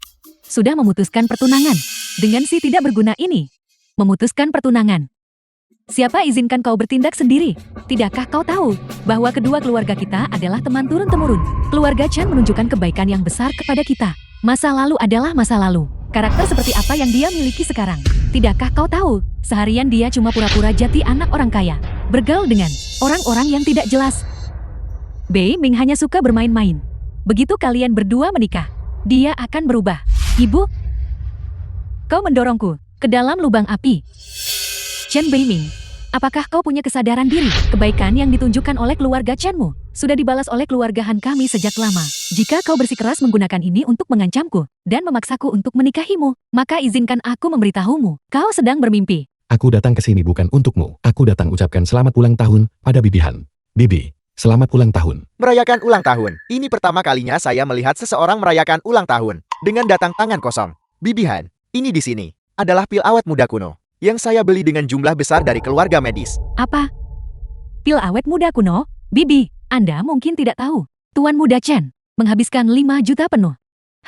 sudah memutuskan pertunangan dengan si tidak berguna ini. Memutuskan pertunangan. Siapa izinkan kau bertindak sendiri? Tidakkah kau tahu bahwa kedua keluarga kita adalah teman turun-temurun? Keluarga Chen menunjukkan kebaikan yang besar kepada kita. Masa lalu adalah masa lalu. Karakter seperti apa yang dia miliki sekarang? Tidakkah kau tahu, seharian dia cuma pura-pura jadi anak orang kaya, bergaul dengan orang-orang yang tidak jelas. Bei Ming hanya suka bermain-main. Begitu kalian berdua menikah, dia akan berubah. Ibu, kau mendorongku ke dalam lubang api. Chen Bei Ming, apakah kau punya kesadaran diri? Kebaikan yang ditunjukkan oleh keluarga Chenmu sudah dibalas oleh keluarga Han kami sejak lama. Jika kau bersikeras menggunakan ini untuk mengancamku dan memaksaku untuk menikahimu, maka izinkan aku memberitahumu, kau sedang bermimpi. Aku datang ke sini bukan untukmu. Aku datang ucapkan selamat ulang tahun pada Bibi Han. Bibi, selamat ulang tahun. Merayakan ulang tahun. Ini pertama kalinya saya melihat seseorang merayakan ulang tahun dengan datang tangan kosong. Bibi Han, ini di sini adalah pil awet muda kuno yang saya beli dengan jumlah besar dari keluarga medis. Apa? Pil awet muda kuno? Bibi, Anda mungkin tidak tahu. Tuan Muda Chen menghabiskan 5 juta penuh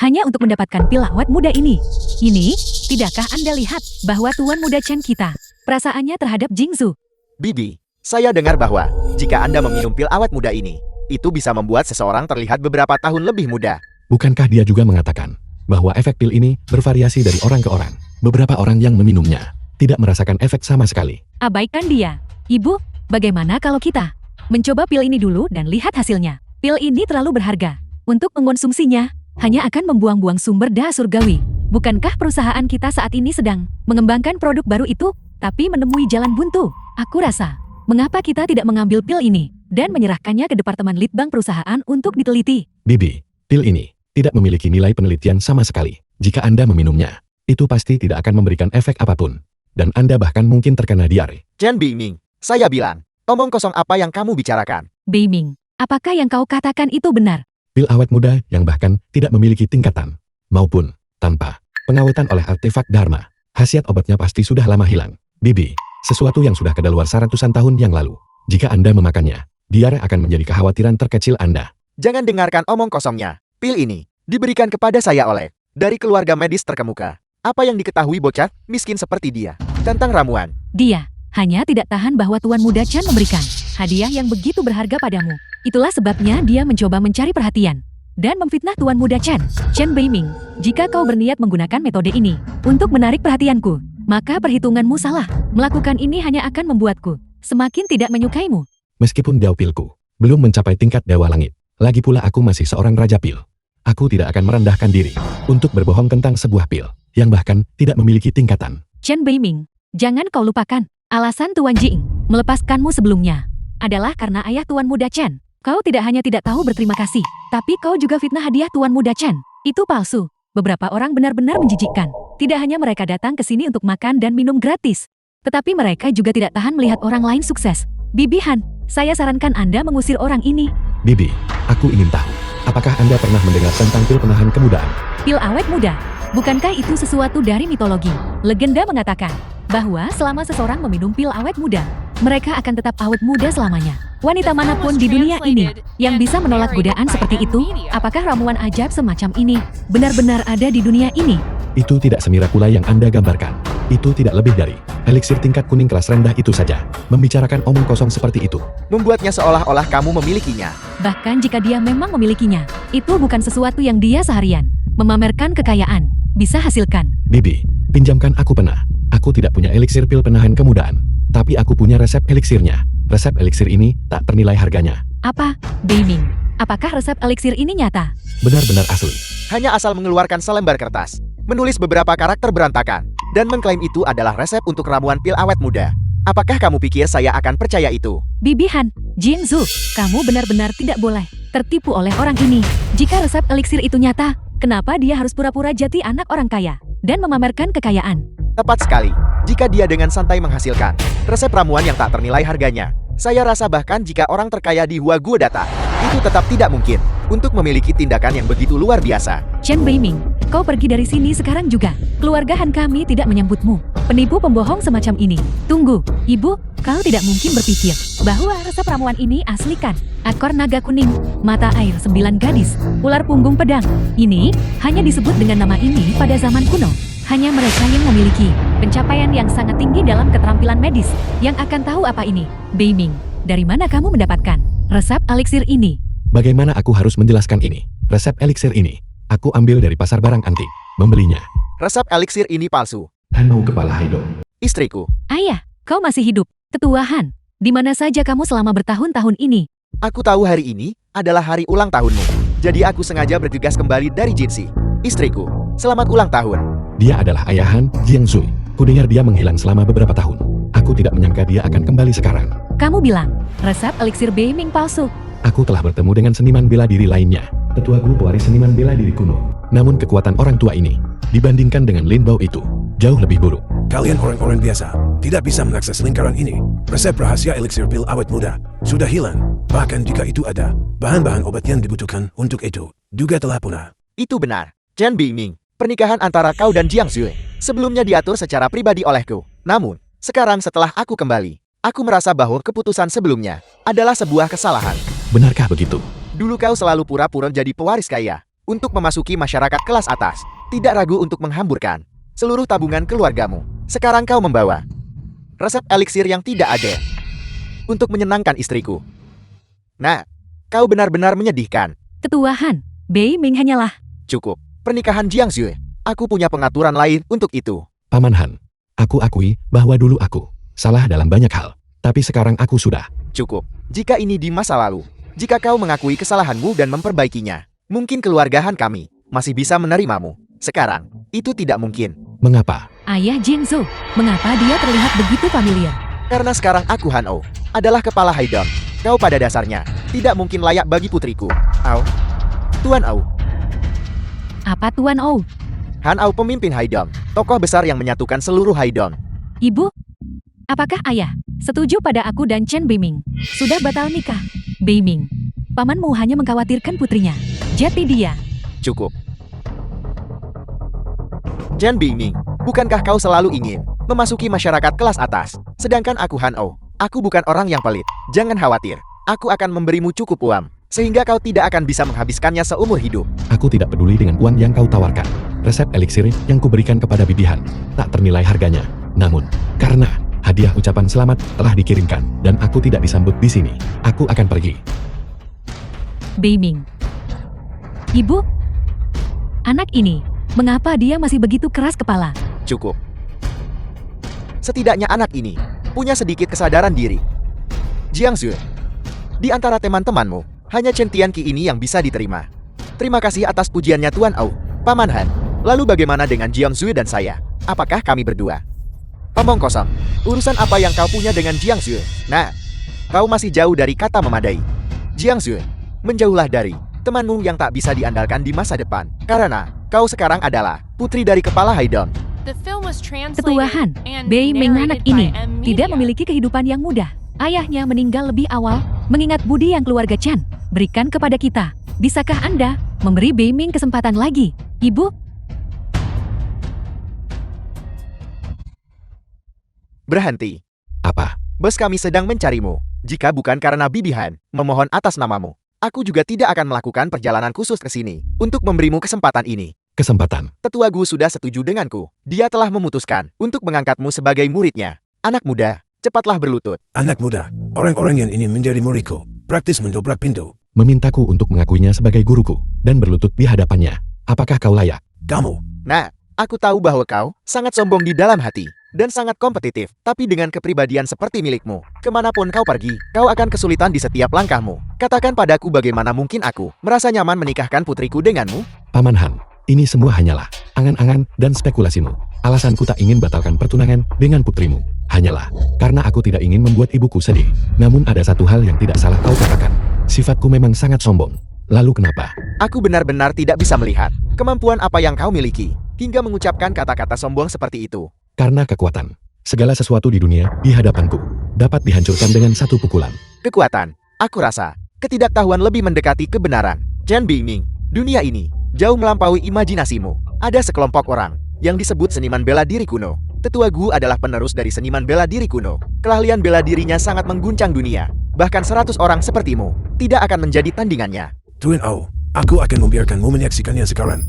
hanya untuk mendapatkan pil awet muda ini. Ini, tidakkah Anda lihat bahwa Tuan Muda Chen kita perasaannya terhadap Jingzu? Bibi, saya dengar bahwa jika Anda meminum pil awet muda ini, itu bisa membuat seseorang terlihat beberapa tahun lebih muda. Bukankah dia juga mengatakan bahwa efek pil ini bervariasi dari orang ke orang? Beberapa orang yang meminumnya tidak merasakan efek sama sekali. Abaikan dia. Ibu, bagaimana kalau kita mencoba pil ini dulu dan lihat hasilnya? Pil ini terlalu berharga. Untuk mengonsumsinya, hanya akan membuang-buang sumber daya surgawi. Bukankah perusahaan kita saat ini sedang mengembangkan produk baru itu, tapi menemui jalan buntu? Aku rasa, mengapa kita tidak mengambil pil ini dan menyerahkannya ke Departemen Litbang perusahaan untuk diteliti? Bibi, pil ini tidak memiliki nilai penelitian sama sekali. Jika Anda meminumnya, itu pasti tidak akan memberikan efek apapun. Dan Anda bahkan mungkin terkena diare. Chen Bei Ming, saya bilang, omong kosong apa yang kamu bicarakan? Bei Ming, apakah yang kau katakan itu benar? Pil awet muda yang bahkan tidak memiliki tingkatan, maupun tanpa pengawetan oleh artefak Dharma. Khasiat obatnya pasti sudah lama hilang. Bibi, sesuatu yang sudah kadaluarsa ratusan tahun yang lalu. Jika Anda memakannya, diare akan menjadi kekhawatiran terkecil Anda. Jangan dengarkan omong kosongnya. Pil ini diberikan kepada saya oleh dari keluarga medis terkemuka. Apa yang diketahui bocah miskin seperti dia tentang ramuan? Dia hanya tidak tahan bahwa Tuan Muda Chen memberikan hadiah yang begitu berharga padamu. Itulah sebabnya dia mencoba mencari perhatian dan memfitnah Tuan Muda Chen. Chen Bei Ming, jika kau berniat menggunakan metode ini untuk menarik perhatianku, maka perhitunganmu salah. Melakukan ini hanya akan membuatku semakin tidak menyukaimu. Meskipun Dao Pilku belum mencapai tingkat Dewa Langit, lagi pula aku masih seorang Raja Pil. Aku tidak akan merendahkan diri untuk berbohong tentang sebuah pil yang bahkan tidak memiliki tingkatan. Chen Bei Ming, jangan kau lupakan, alasan Tuan Jing melepaskanmu sebelumnya adalah karena ayah Tuan Muda Chen. Kau tidak hanya tidak tahu berterima kasih, tapi kau juga fitnah hadiah Tuan Muda Chen. Itu palsu. Beberapa orang benar-benar menjijikkan. Tidak hanya mereka datang ke sini untuk makan dan minum gratis, tetapi mereka juga tidak tahan melihat orang lain sukses. Bibi Han, saya sarankan Anda mengusir orang ini. Bibi, aku ingin tahu, apakah Anda pernah mendengar tentang pil penahan kemudaan? Pil awet muda, bukankah itu sesuatu dari mitologi? Legenda mengatakan bahwa selama seseorang meminum pil awet muda, mereka akan tetap awet muda selamanya. Wanita manapun di dunia ini yang bisa menolak godaan seperti itu, apakah ramuan ajaib semacam ini benar-benar ada di dunia ini? Itu tidak semira pula yang Anda gambarkan. Itu tidak lebih dari Eliksir tingkat kuning kelas rendah itu saja. Membicarakan omong kosong seperti itu. Membuatnya seolah-olah kamu memilikinya. Bahkan jika dia memang memilikinya, itu bukan sesuatu yang dia seharian. Memamerkan kekayaan, bisa hasilkan. Bibi, pinjamkan aku pena. Aku tidak punya eliksir pil penahan kemudahan. Tapi aku punya resep eliksirnya. Resep eliksir ini tak ternilai harganya. Apa? Beiming, apakah resep eliksir ini nyata? Benar-benar asli. Hanya asal mengeluarkan selembar kertas, menulis beberapa karakter berantakan, dan mengklaim itu adalah resep untuk ramuan pil awet muda. Apakah kamu pikir saya akan percaya itu? Bibi Han, Jinzu, kamu benar-benar tidak boleh tertipu oleh orang ini. Jika resep eliksir itu nyata, kenapa dia harus pura-pura jadi anak orang kaya dan memamerkan kekayaan? Tepat sekali. Jika dia dengan santai menghasilkan resep ramuan yang tak ternilai harganya, saya rasa bahkan jika orang terkaya di Huaguo Data, itu tetap tidak mungkin untuk memiliki tindakan yang begitu luar biasa. Chen Beiming, kau pergi dari sini sekarang juga. Keluarga Han kami tidak menyambutmu. Penipu pembohong semacam ini. Tunggu, ibu, kau tidak mungkin berpikir bahwa resep ramuan ini asli kan? Akor naga kuning, mata air 9 gadis, ular punggung pedang. Ini hanya disebut dengan nama ini pada zaman kuno. Hanya mereka yang memiliki pencapaian yang sangat tinggi dalam keterampilan medis yang akan tahu apa ini. Beiming, dari mana kamu mendapatkan resep eliksir ini? Bagaimana aku harus menjelaskan ini? Resep eliksir ini, aku ambil dari pasar barang antik. Membelinya. Resep eliksir ini palsu. Hanau kepala Haidong. Istriku, Ayah, kau masih hidup. Tetua Han, di mana saja kamu selama bertahun-tahun ini? aku tahu hari ini adalah hari ulang tahunmu. Jadi aku sengaja bergegas kembali dari Jinsi. Istriku, selamat ulang tahun. Dia adalah ayahan Jiangzui. Kudengar dia menghilang selama beberapa tahun. Aku tidak menyangka dia akan kembali sekarang. Kamu bilang, resep eliksir Beiming palsu. Aku telah bertemu dengan seniman bela diri lainnya. Tetua grup pewaris seniman bela diri kuno. Namun kekuatan orang tua ini, dibandingkan dengan Lin Bao itu, jauh lebih buruk. Kalian orang-orang biasa, tidak bisa mengakses lingkaran ini. Resep rahasia eliksir pil awet muda sudah hilang. Bahkan jika itu ada, bahan-bahan obat yang dibutuhkan untuk itu juga telah punah. Itu benar. Chen Beiming, pernikahan antara kau dan Jiang Zui sebelumnya diatur secara pribadi olehku. Namun, sekarang setelah aku kembali, aku merasa bahwa keputusan sebelumnya adalah sebuah kesalahan. Benarkah begitu? Dulu kau selalu pura-pura jadi pewaris kaya untuk memasuki masyarakat kelas atas, tidak ragu untuk menghamburkan seluruh tabungan keluargamu. Sekarang kau membawa resep eliksir yang tidak ada untuk menyenangkan istriku. Nah, kau benar-benar menyedihkan. Tetua Han, Beiming hanyalah Cukup. Pernikahan Jiang Zui, aku punya pengaturan lain untuk itu. Paman Han, aku akui bahwa dulu aku salah dalam banyak hal. Tapi sekarang aku sudah. Cukup. Jika ini di masa lalu, jika kau mengakui kesalahanmu dan memperbaikinya, mungkin keluarga Han kami masih bisa menerimamu. Sekarang, itu tidak mungkin. Mengapa? ayah Jinzu. Mengapa dia terlihat begitu familiar? Karena sekarang aku Han O adalah kepala Haidong. Kau pada dasarnya tidak mungkin layak bagi putriku. Au. Tuan Au. Apa Tuan Ou? Han Au pemimpin Haidong, tokoh besar yang menyatukan seluruh Haidong. Ibu? Apakah ayah setuju pada aku dan Chen Beiming? Sudah batal nikah. Beiming, pamanmu hanya mengkhawatirkan putrinya. Jadi dia. Cukup. Chen Beiming, bukankah kau selalu ingin memasuki masyarakat kelas atas? Sedangkan aku Han O, aku bukan orang yang pelit. Jangan khawatir, aku akan memberimu cukup uang, sehingga kau tidak akan bisa menghabiskannya seumur hidup. Aku tidak peduli dengan uang yang kau tawarkan. Resep eliksir yang kuberikan kepada Bibihan tak ternilai harganya. Namun, karena hadiah ucapan selamat telah dikirimkan dan aku tidak disambut di sini, aku akan pergi. Beiming. Ibu? Anak ini, mengapa dia masih begitu keras kepala? Cukup. Setidaknya anak ini punya sedikit kesadaran diri. Jiang Zui, di antara teman-temanmu, hanya Chen Tianqi ini yang bisa diterima. Terima kasih atas pujiannya Tuan Au, Paman Han. Lalu bagaimana dengan Jiang Zui dan saya? Apakah kami berdua? Omong kosong. Urusan apa yang kau punya dengan Jiang Zui? Nah, kau masih jauh dari kata memadai. Jiang Zui, menjauhlah dari temanmu yang tak bisa diandalkan di masa depan. Karena kau sekarang adalah putri dari kepala Haidong. The film was translated Tetua Han, and Beiming anak narrated by ini M tidak Media. memiliki kehidupan yang mudah. Ayahnya meninggal lebih awal, mengingat budi yang keluarga Chan berikan kepada kita. Bisakah Anda memberi Beiming kesempatan lagi, Ibu? Berhenti. Apa? Bos kami sedang mencarimu. Jika bukan karena Bibihan memohon atas namamu, aku juga tidak akan melakukan perjalanan khusus ke sini untuk memberimu kesempatan ini. kesempatan. Tetua Gu sudah setuju denganku. Dia telah memutuskan untuk mengangkatmu sebagai muridnya. Anak muda, cepatlah berlutut. Anak muda, orang-orang yang ingin menjadi muridku, praktis mendobrak pintu. Memintaku untuk mengakuinya sebagai guruku dan berlutut di hadapannya. Apakah kau layak? Kamu, Nah, aku tahu bahwa kau sangat sombong di dalam hati dan sangat kompetitif. Tapi dengan kepribadian seperti milikmu, kemanapun kau pergi, kau akan kesulitan di setiap langkahmu. Katakan padaku bagaimana mungkin aku merasa nyaman menikahkan putriku denganmu? Paman Han, ini semua hanyalah angan-angan dan spekulasimu. Alasanku tak ingin batalkan pertunangan dengan putrimu hanyalah karena aku tidak ingin membuat ibuku sedih. Namun ada satu hal yang tidak salah kau katakan. Sifatku memang sangat sombong. Lalu kenapa? Aku benar-benar tidak bisa melihat kemampuan apa yang kau miliki hingga mengucapkan kata-kata sombong seperti itu. Karena kekuatan. Segala sesuatu di dunia, di hadapanku, dapat dihancurkan dengan satu pukulan. Kekuatan, aku rasa, ketidaktahuan lebih mendekati kebenaran. Chen Bingming, dunia ini jauh melampaui imajinasimu. Ada sekelompok orang yang disebut seniman bela diri kuno. Tetua Gu adalah penerus dari seniman bela diri kuno. Keahlian bela dirinya sangat mengguncang dunia. Bahkan 100 orang sepertimu tidak akan menjadi tandingannya. Tuan Au, aku akan membiarkanmu menyaksikannya sekarang.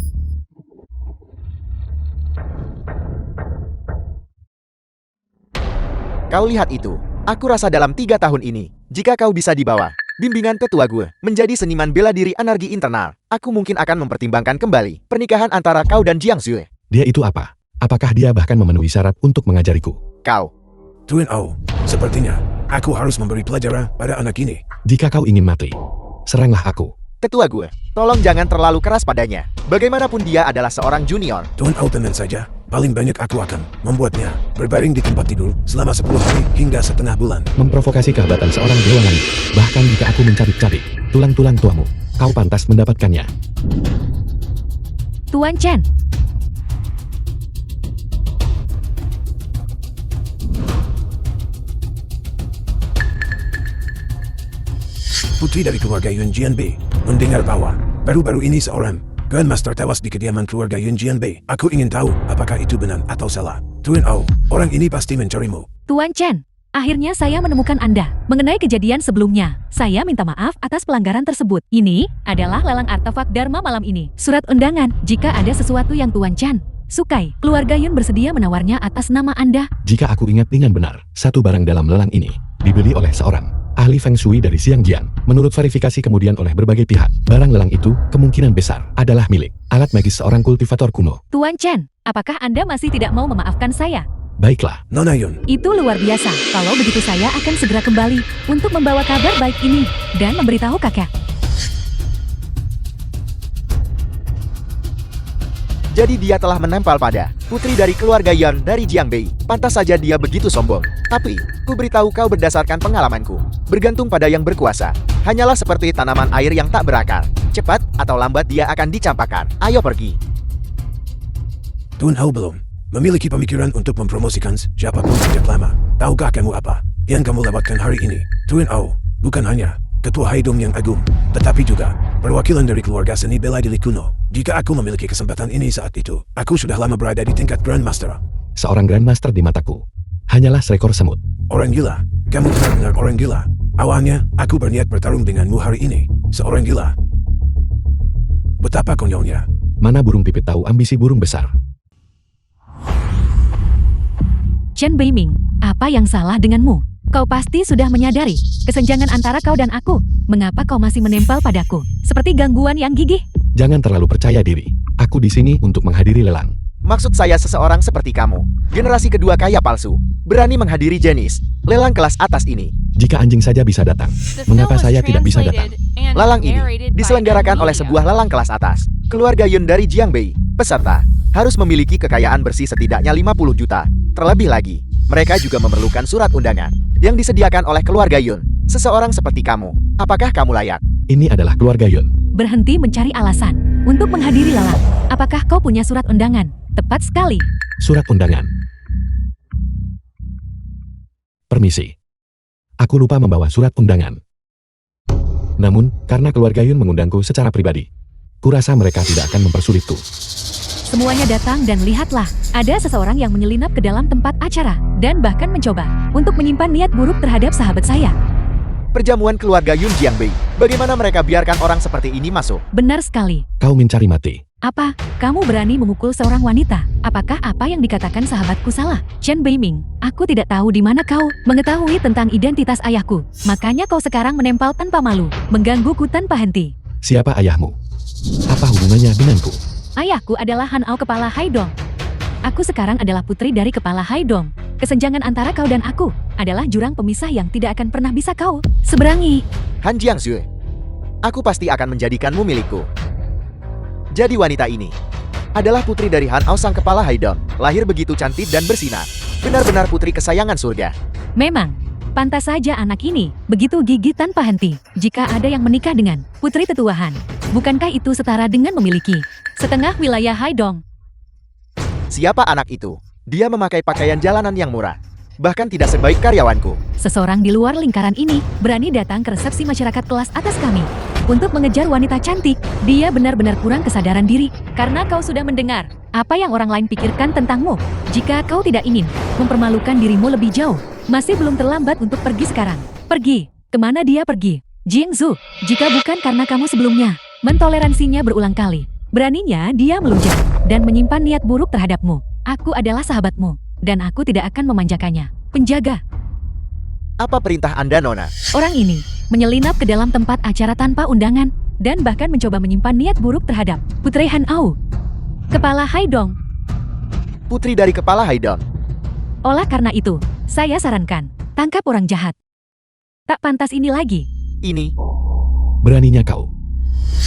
Kau lihat itu. Aku rasa dalam 3 tahun ini, jika kau bisa dibawa bimbingan Tetua Gu menjadi seniman bela diri energi internal, aku mungkin akan mempertimbangkan kembali pernikahan antara kau dan Jiang Zue. Dia itu apa? Apakah dia bahkan memenuhi syarat untuk mengajariku? Kau, Tuan Au, sepertinya aku harus memberi pelajaran pada anak ini. Jika kau ingin mati, seranglah aku. Tetua Gu, tolong jangan terlalu keras padanya. Bagaimanapun dia adalah seorang junior. Tuan Au tenang saja. Paling banyak aku akan membuatnya berbaring di tempat tidur selama 10 hari hingga setengah bulan. Memprovokasi kehebatan seorang dewa langit. Bahkan jika aku mencabik-cabik tulang-tulang tuamu, kau pantas mendapatkannya. Tuan Chen, Putri dari keluarga Yun Jianbei mendengar bahwa baru-baru ini seorang Grandmaster tewas di kediaman keluarga Yun Jianbei. Aku ingin tahu apakah itu benar atau salah. Tuan Au, orang ini pasti mencarimu. Tuan Chen, akhirnya saya menemukan Anda. Mengenai kejadian sebelumnya, saya minta maaf atas pelanggaran tersebut. Ini adalah lelang artefak Dharma malam ini. Surat undangan, jika ada sesuatu yang Tuan Chen sukai, keluarga Yun bersedia menawarnya atas nama Anda. Jika aku ingat dengan benar, satu barang dalam lelang ini dibeli oleh seorang ahli Feng Shui dari Xiangjian. Menurut verifikasi kemudian oleh berbagai pihak, barang lelang itu kemungkinan besar adalah milik alat magis seorang kultivator kuno. Tuan Chen, apakah Anda masih tidak mau memaafkan saya? Baiklah, Nona Yun, Itu luar biasa. Kalau begitu saya akan segera kembali untuk membawa kabar baik ini dan memberitahu kakak. Jadi dia telah menempel pada putri dari keluarga Yan dari Jiangbei. Pantas saja dia begitu sombong. Tapi, ku beritahu kau berdasarkan pengalamanku. Bergantung pada yang berkuasa. Hanyalah seperti tanaman air yang tak berakar. Cepat atau lambat dia akan dicampakkan. Ayo pergi. Tuan Au belum memiliki pemikiran untuk mempromosikan siapapun sejak lama. Tahukah kamu apa yang kamu lewatkan hari ini? Tuan Au, bukan hanya ketua Haidong yang agung, tetapi juga perwakilan dari keluarga seni bela diri kuno. Jika aku memiliki kesempatan ini saat itu, aku sudah lama berada di tingkat Grandmaster. seorang Grandmaster di mataku hanyalah seekor semut. Orang gila, kamu benar-benar orang gila. Awalnya, aku berniat bertarung denganmu hari ini. Seorang gila. Betapa konyolnya. Mana burung pipit tahu ambisi burung besar. Chen Beiming, apa yang salah denganmu? Kau pasti sudah menyadari kesenjangan antara kau dan aku. Mengapa kau masih menempel padaku? Seperti gangguan yang gigih. Jangan terlalu percaya diri. Aku di sini untuk menghadiri lelang. Maksud saya seseorang seperti kamu, generasi kedua kaya palsu, berani menghadiri jenis lelang kelas atas ini. Jika anjing saja bisa datang, The film mengapa was saya tidak bisa datang? translated and Lelang ini narrated by diselenggarakan oleh Media. sebuah lelang kelas atas. Keluarga Yun dari Jiangbei, peserta, harus memiliki kekayaan bersih setidaknya 50 juta. Terlebih lagi, mereka juga memerlukan surat undangan yang disediakan oleh keluarga Yun. Seseorang seperti kamu, apakah kamu layak? Ini adalah keluarga Yun. Berhenti mencari alasan untuk menghadiri lelang. Apakah kau punya surat undangan? Tepat sekali. Surat undangan. Permisi. Aku lupa membawa surat undangan. Namun, karena keluarga Yun mengundangku secara pribadi, kurasa mereka tidak akan mempersulitku. Semuanya datang dan lihatlah, ada seseorang yang menyelinap ke dalam tempat acara dan bahkan mencoba untuk menyimpan niat buruk terhadap sahabat saya. Perjamuan keluarga Yun Jiangbei. Bagaimana mereka biarkan orang seperti ini masuk? Benar sekali. Kau mencari mati. Apa? Kamu berani memukul seorang wanita? Apakah apa yang dikatakan sahabatku salah? Chen Beiming, aku tidak tahu di mana kau mengetahui tentang identitas ayahku. Makanya kau sekarang menempel tanpa malu, menggangguku tanpa henti. Siapa ayahmu? Apa hubungannya denganku? Ayahku adalah Han Ao Kepala Haidong. Aku sekarang adalah putri dari Kepala Haidong. Kesenjangan antara kau dan aku adalah jurang pemisah yang tidak akan pernah bisa kau seberangi. Han Jiangsu, aku pasti akan menjadikanmu milikku. Jadi wanita ini adalah putri dari Han Ao sang Kepala Haidong, lahir begitu cantik dan bersinar. Benar-benar putri kesayangan surga. Memang, pantas saja anak ini begitu gigih tanpa henti. Jika ada yang menikah dengan putri tetua Han, bukankah itu setara dengan memiliki setengah wilayah Haidong? Siapa anak itu? Dia memakai pakaian jalanan yang murah. Bahkan tidak sebaik karyawanku. Seseorang di luar lingkaran ini berani datang ke resepsi masyarakat kelas atas kami untuk mengejar wanita cantik. Dia benar-benar kurang kesadaran diri karena kau sudah mendengar apa yang orang lain pikirkan tentangmu. Jika kau tidak ingin mempermalukan dirimu lebih jauh, masih belum terlambat untuk pergi sekarang. Pergi. Kemana dia pergi? Jingzu, jika bukan karena kamu sebelumnya mentoleransinya berulang kali, beraninya dia melunjak dan menyimpan niat buruk terhadapmu. Aku adalah sahabatmu, dan aku tidak akan memanjakannya. Penjaga. Apa perintah Anda, Nona? Orang ini menyelinap ke dalam tempat acara tanpa undangan dan bahkan mencoba menyimpan niat buruk terhadap Putri Han Ao, Kepala Haidong. Putri dari Kepala Haidong. Oleh karena itu, saya sarankan, tangkap orang jahat. Tak pantas ini lagi. Ini, Beraninya kau.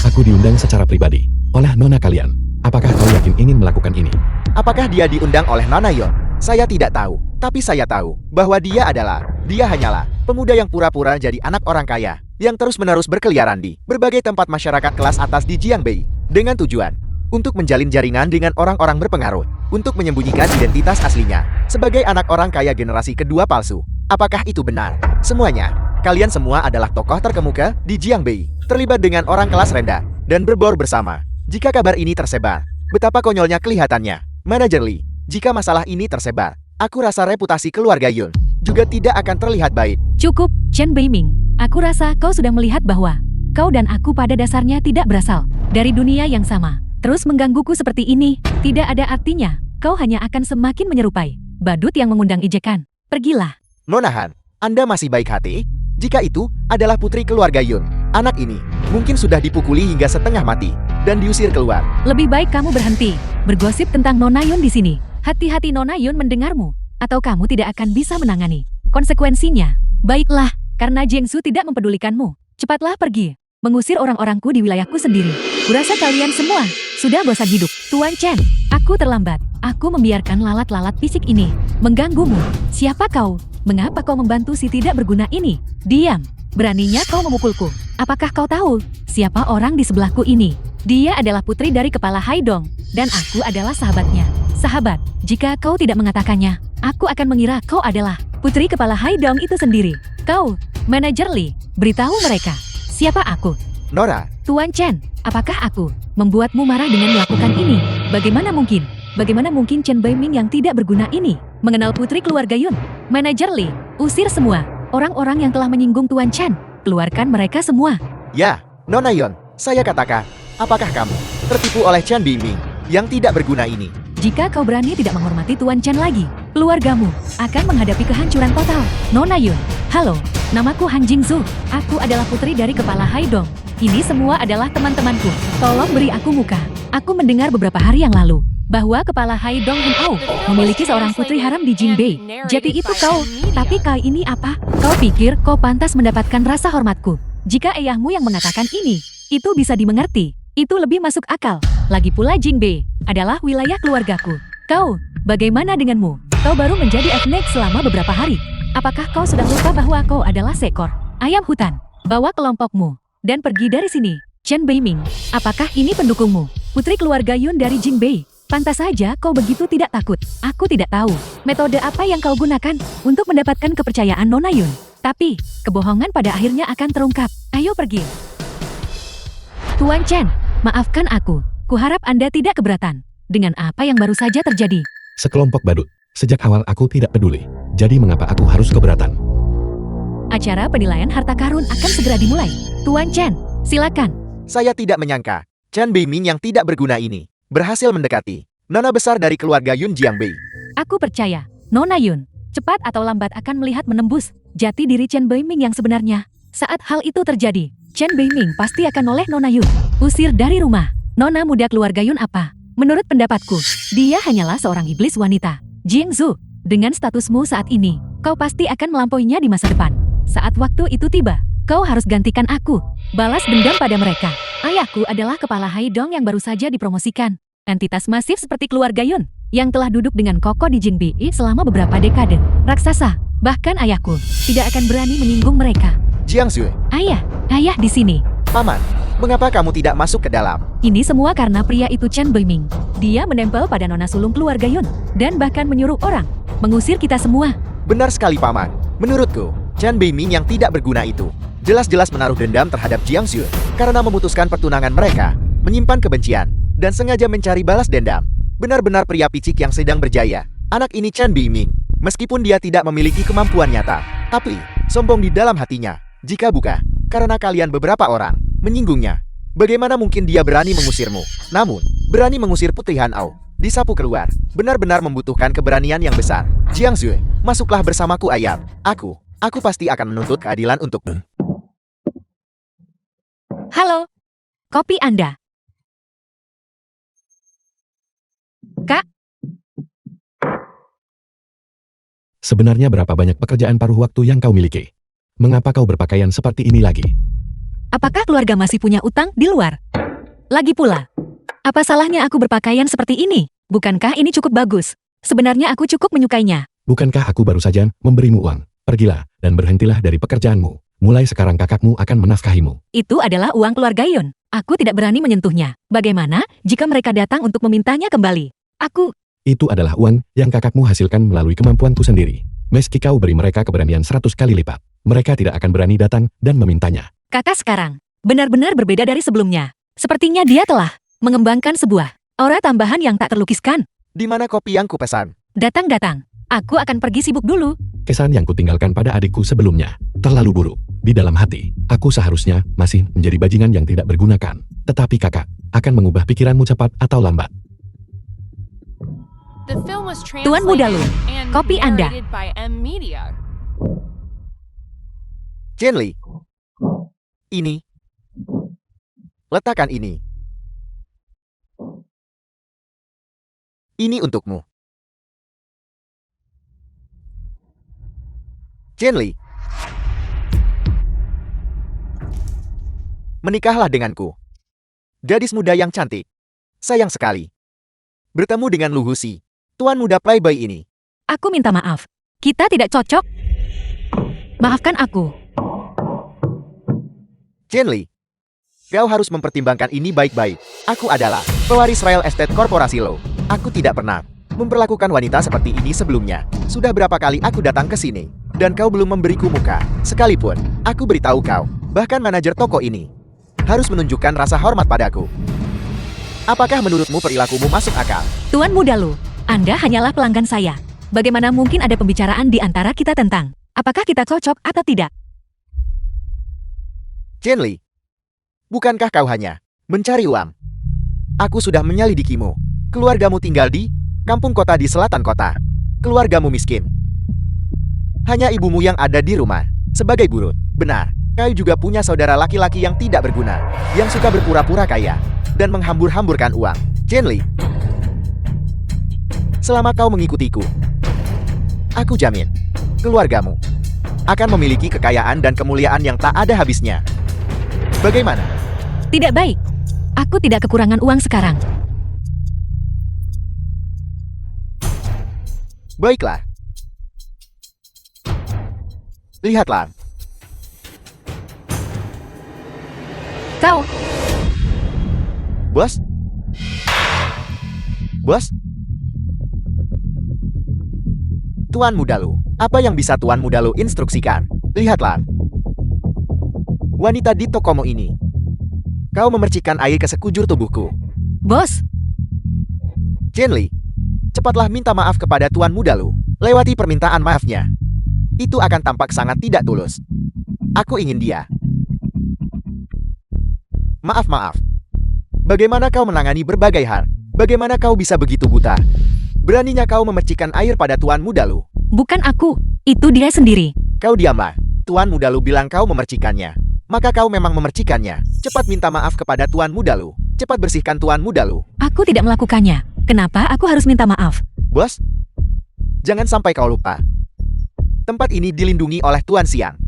Aku diundang secara pribadi oleh nona kalian. Apakah kau yakin ingin melakukan ini? apakah dia diundang oleh Nona Yon? Saya tidak tahu, tapi saya tahu bahwa dia hanyalah pemuda yang pura-pura jadi anak orang kaya, yang terus-menerus berkeliaran di berbagai tempat masyarakat kelas atas di Jiangbei, dengan tujuan untuk menjalin jaringan dengan orang-orang berpengaruh, untuk menyembunyikan identitas aslinya, sebagai anak orang kaya generasi kedua palsu. Apakah itu benar? Semuanya, kalian semua adalah tokoh terkemuka di Jiangbei, terlibat dengan orang kelas rendah, dan berbor bersama. Jika kabar ini tersebar, betapa konyolnya kelihatannya. Manajer Lee, jika masalah ini tersebar, aku rasa reputasi keluarga Yun juga tidak akan terlihat baik. Cukup, Chen Beiming. Aku rasa kau sudah melihat bahwa kau dan aku pada dasarnya tidak berasal dari dunia yang sama. Terus menggangguku seperti ini, tidak ada artinya. Kau hanya akan semakin menyerupai badut yang mengundang ejekan. Pergilah. Nona Han, Anda masih baik hati? Jika itu adalah putri keluarga Yun, anak ini mungkin sudah dipukuli hingga setengah mati dan diusir keluar. Lebih baik kamu berhenti bergosip tentang Nona Yun di sini. Hati-hati Nona Yun mendengarmu, atau kamu tidak akan bisa menangani konsekuensinya. Baiklah, karena Jingsu tidak mempedulikanmu. Cepatlah pergi, mengusir orang-orangku di wilayahku sendiri. Kurasa kalian semua sudah bosan hidup. Tuan Chen, aku terlambat. Aku membiarkan lalat-lalat fisik ini mengganggumu. Siapa kau? Mengapa kau membantu si tidak berguna ini? Diam. Beraninya kau memukulku. Apakah kau tahu siapa orang di sebelahku ini? Dia adalah putri dari Kepala Haidong, dan aku adalah sahabatnya. Sahabat, jika kau tidak mengatakannya, aku akan mengira kau adalah putri Kepala Haidong itu sendiri. Kau, Manajer Lee, beritahu mereka, siapa aku? Nora, Tuan Chen, apakah aku membuatmu marah dengan melakukan ini? Bagaimana mungkin? Bagaimana mungkin Chen Beiming yang tidak berguna ini mengenal putri keluarga Yun? Manajer Lee, usir semua orang-orang yang telah menyinggung Tuan Chen. Keluarkan mereka semua. ya, Nona Yon, saya katakan, apakah kamu tertipu oleh Chen Beiming yang tidak berguna ini? Jika kau berani tidak menghormati Tuan Chen lagi, keluargamu akan menghadapi kehancuran total. Nona Yun, halo, namaku Han Jingzu. Aku adalah putri dari Kepala Haidong. Ini semua adalah teman-temanku. Tolong beri aku muka. Aku mendengar beberapa hari yang lalu bahwa Kepala Haidong Han Ao memiliki seorang putri haram di Jingbei. Jadi itu kau. Tapi kali ini apa? Kau pikir kau pantas mendapatkan rasa hormatku? Jika ayahmu yang mengatakan ini, itu bisa dimengerti. Itu lebih masuk akal. Lagi pula Jingbei adalah wilayah keluargaku. Kau, bagaimana denganmu? Kau baru menjadi etnik selama beberapa hari. Apakah kau sudah lupa bahwa kau adalah seekor ayam hutan? Bawa kelompokmu dan pergi dari sini. Chen Beiming, apakah ini pendukungmu? Putri keluarga Yun dari Jingbei. Pantas saja kau begitu tidak takut. Aku tidak tahu metode apa yang kau gunakan untuk mendapatkan kepercayaan Nona Yun. Tapi, kebohongan pada akhirnya akan terungkap. Ayo pergi. Tuan Chen, maafkan aku. Kuharap Anda tidak keberatan dengan apa yang baru saja terjadi. Sekelompok badut. Sejak awal aku tidak peduli. Jadi mengapa aku harus keberatan? Acara penilaian harta karun akan segera dimulai. Tuan Chen, silakan. Saya tidak menyangka Chen Beiming yang tidak berguna ini berhasil mendekati nona besar dari keluarga Yun Jiangbei. Aku percaya, Nona Yun, cepat atau lambat akan melihat menembus jati diri Chen Beiming yang sebenarnya. Saat hal itu terjadi, Chen Beiming pasti akan oleh Nona Yun usir dari rumah. Nona muda keluarga Yun apa? Menurut pendapatku, dia hanyalah seorang iblis wanita. Jingzhu, dengan statusmu saat ini, kau pasti akan melampauinya di masa depan. Saat waktu itu tiba, kau harus gantikan aku. Balas dendam pada mereka. Ayahku adalah kepala Haidong yang baru saja dipromosikan. Entitas masif seperti keluarga Yun, yang telah duduk dengan kokoh di Jingbi selama beberapa dekade. Raksasa, bahkan ayahku, tidak akan berani menyinggung mereka. Jiangsu, Ayah di sini. Paman, mengapa kamu tidak masuk ke dalam? Ini semua karena pria itu Chen Beiming. Dia menempel pada nona sulung keluarga Yun, dan bahkan menyuruh orang mengusir kita semua. Benar sekali, Paman. Menurutku, Chen Beiming yang tidak berguna itu jelas-jelas menaruh dendam terhadap Jiangsu karena memutuskan pertunangan mereka, menyimpan kebencian, dan sengaja mencari balas dendam. Benar-benar pria picik yang sedang berjaya. Anak ini Chen Beiming, meskipun dia tidak memiliki kemampuan nyata, tapi sombong di dalam hatinya. Jika bukan karena kalian beberapa orang menyinggungnya, bagaimana mungkin dia berani mengusirmu? Namun, berani mengusir Putri Hanau, disapu keluar, benar-benar membutuhkan keberanian yang besar. Jiangsu, masuklah bersamaku ayah. Aku pasti akan menuntut keadilan untukmu. Halo, kopi Anda. Kak, Sebenarnya berapa banyak pekerjaan paruh waktu yang kau miliki? Mengapa kau berpakaian seperti ini lagi? apakah keluarga masih punya utang di luar? Lagi pula, apa salahnya aku berpakaian seperti ini? Bukankah ini cukup bagus? Sebenarnya aku cukup menyukainya. Bukankah aku baru saja memberimu uang? Pergilah, dan berhentilah dari pekerjaanmu. Mulai sekarang kakakmu akan menafkahimu. Itu adalah uang keluarga Yun. Aku tidak berani menyentuhnya. Bagaimana jika mereka datang untuk memintanya kembali? Itu adalah uang yang kakakmu hasilkan melalui kemampuanku sendiri. Meski kau beri mereka keberanian 100 kali lipat, mereka tidak akan berani datang dan memintanya. Kakak sekarang benar-benar berbeda dari sebelumnya. Sepertinya dia telah mengembangkan sebuah aura tambahan yang tak terlukiskan. Di mana kopi yang kupesan? Datang. Aku akan pergi sibuk dulu. Kesan yang kutinggalkan pada adikku sebelumnya terlalu buruk. Di dalam hati, aku seharusnya masih menjadi bajingan yang tidak bergunakan. Tetapi kakak akan mengubah pikiranmu cepat atau lambat. The film was Tuan Muda Lu, translated and kopi Anda. narrated by M Media. Jenli. Ini. Letakkan ini. Ini untukmu. Jenli. Menikahlah denganku. Gadis muda yang cantik. Sayang sekali. Bertemu dengan Lu Husi, tuan muda playboy ini. Aku minta maaf. Kita tidak cocok. Maafkan aku. Jenli. Kau harus mempertimbangkan ini baik-baik. Aku adalah pewaris Real Estate Korporasi Lo. Aku tidak pernah memperlakukan wanita seperti ini sebelumnya. Sudah berapa kali aku datang ke sini, dan kau belum memberiku muka. Sekalipun, aku beritahu kau, bahkan manajer toko ini harus menunjukkan rasa hormat padaku. Apakah menurutmu perilakumu masuk akal? Tuan Muda Lu, Anda hanyalah pelanggan saya. Bagaimana mungkin ada pembicaraan di antara kita tentang apakah kita cocok atau tidak? Jenli, bukankah kau hanya mencari uang? Aku sudah menyelidikimu. Keluargamu tinggal di kampung kota di selatan kota. Keluargamu miskin. Hanya ibumu yang ada di rumah sebagai buruh. Benar, kau juga punya saudara laki-laki yang tidak berguna, yang suka berpura-pura kaya dan menghambur-hamburkan uang. Jenli, selama kau mengikutiku, aku jamin keluargamu akan memiliki kekayaan dan kemuliaan yang tak ada habisnya. Bagaimana? Tidak baik. Aku tidak kekurangan uang sekarang. Baiklah. Lihatlah. Kau, Bos? Bos? Tuan Muda Lu, apa yang bisa Tuan Muda Lu instruksikan? Lihatlah. Wanita di tokomu ini. Kau memercikkan air ke sekujur tubuhku. bos, Jenli, cepatlah minta maaf kepada Tuan Muda Lu. Lewati permintaan maafnya. Itu akan tampak sangat tidak tulus. Aku ingin dia. Maaf. Bagaimana kau menangani berbagai hal? Bagaimana kau bisa begitu buta? Beraninya kau memercikan air pada Tuan Muda Lu. Bukan aku, itu dia sendiri. Kau diamlah. Tuan Muda Lu bilang kau memercikannya. Maka kau memang memercikannya. Cepat minta maaf kepada Tuan Muda Lu. Cepat bersihkan Tuan Muda Lu. Aku tidak melakukannya. Kenapa aku harus minta maaf? Bos, jangan sampai kau lupa. Tempat ini dilindungi oleh Tuan Siang.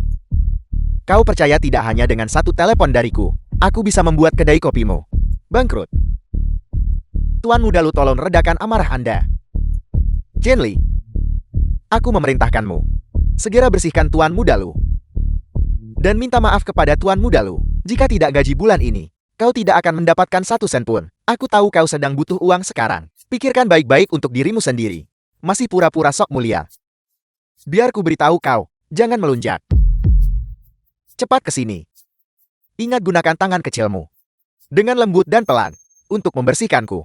Kau percaya tidak hanya dengan satu telepon dariku, aku bisa membuat kedai kopimu bangkrut. Tuan Muda Lu, tolong redakan amarah Anda. Chen Li, aku memerintahkanmu. Segera bersihkan Tuan Muda Lu. Dan minta maaf kepada Tuan Muda Lu. Jika tidak gaji bulan ini, kau tidak akan mendapatkan 1 sen pun. Aku tahu kau sedang butuh uang sekarang. Pikirkan baik-baik untuk dirimu sendiri. Masih pura-pura sok mulia. Biar ku beritahu kau, jangan melunjak. Cepat ke sini. Ingat, gunakan tangan kecilmu. Dengan lembut dan pelan, untuk membersihkanku.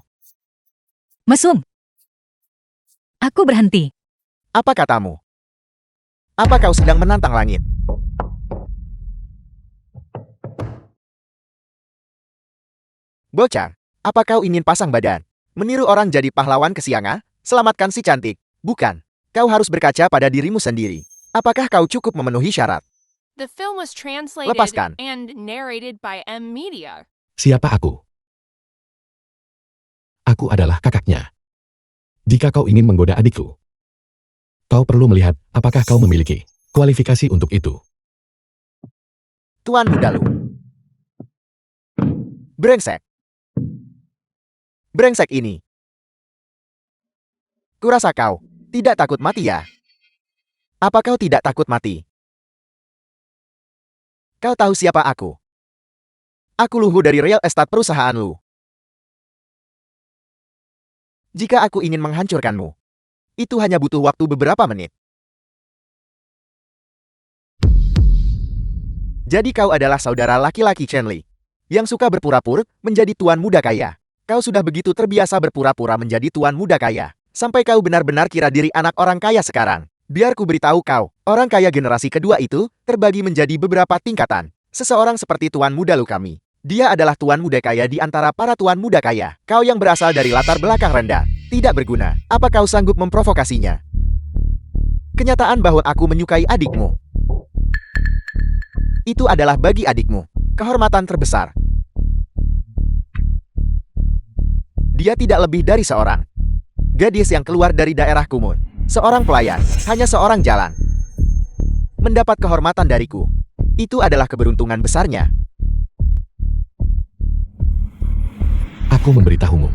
Mesum. Aku berhenti. Apa katamu? Apa kau sedang menantang langit? Bocah, apa kau ingin pasang badan? Meniru orang jadi pahlawan kesiangan? Selamatkan si cantik. Bukan. Kau harus berkaca pada dirimu sendiri. Apakah kau cukup memenuhi syarat? The film was translated Lepaskan. and narrated by M Media. Siapa aku? Aku adalah kakaknya. Jika kau ingin menggoda adikku, kau perlu melihat apakah kau memiliki kualifikasi untuk itu. Tuan Muda Lu. Brengsek. Brengsek ini. Kurasa kau tidak takut mati ya? Apa kau tidak takut mati? Kau tahu siapa aku? Aku Luhu dari real estate perusahaan Lu. Jika aku ingin menghancurkanmu, itu hanya butuh waktu beberapa menit. Jadi kau adalah saudara laki-laki Chen Li, yang suka berpura-pura menjadi tuan muda kaya. Kau sudah begitu terbiasa berpura-pura menjadi tuan muda kaya, sampai kau benar-benar kira diri anak orang kaya sekarang. Biar ku beritahu kau, orang kaya generasi kedua itu terbagi menjadi beberapa tingkatan. Seseorang seperti Tuan Muda Lu kami. Dia adalah tuan muda kaya di antara para tuan muda kaya. Kau yang berasal dari latar belakang rendah, tidak berguna. Apa kau sanggup memprovokasinya? Kenyataan bahwa aku menyukai adikmu. Itu adalah bagi adikmu kehormatan terbesar. Dia tidak lebih dari seorang gadis yang keluar dari daerah Kumun. Seorang pelayan, hanya seorang jalan. Mendapat kehormatan dariku. Itu adalah keberuntungan besarnya. Aku memberitahumu.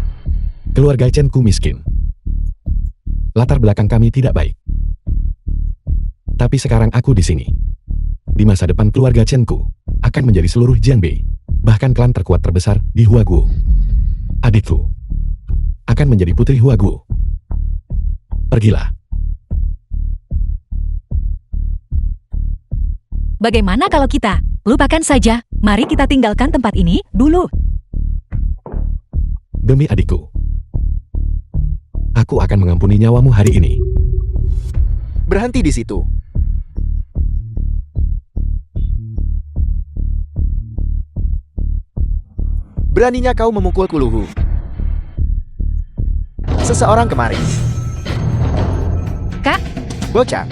Keluarga Chen-ku miskin. Latar belakang kami tidak baik. Tapi sekarang aku di sini. Di masa depan keluarga Chen-ku akan menjadi seluruh Jianbei, bahkan klan terkuat terbesar di Huaguo. Adikku akan menjadi putri Huaguo. Pergilah. Bagaimana kalau kita lupakan saja? Mari kita tinggalkan tempat ini dulu. Demi adikku, aku akan mengampuni nyawamu hari ini. Berhenti di situ. Beraninya kau memukulku, Luhu. Seseorang kemari. Kak, Bocah,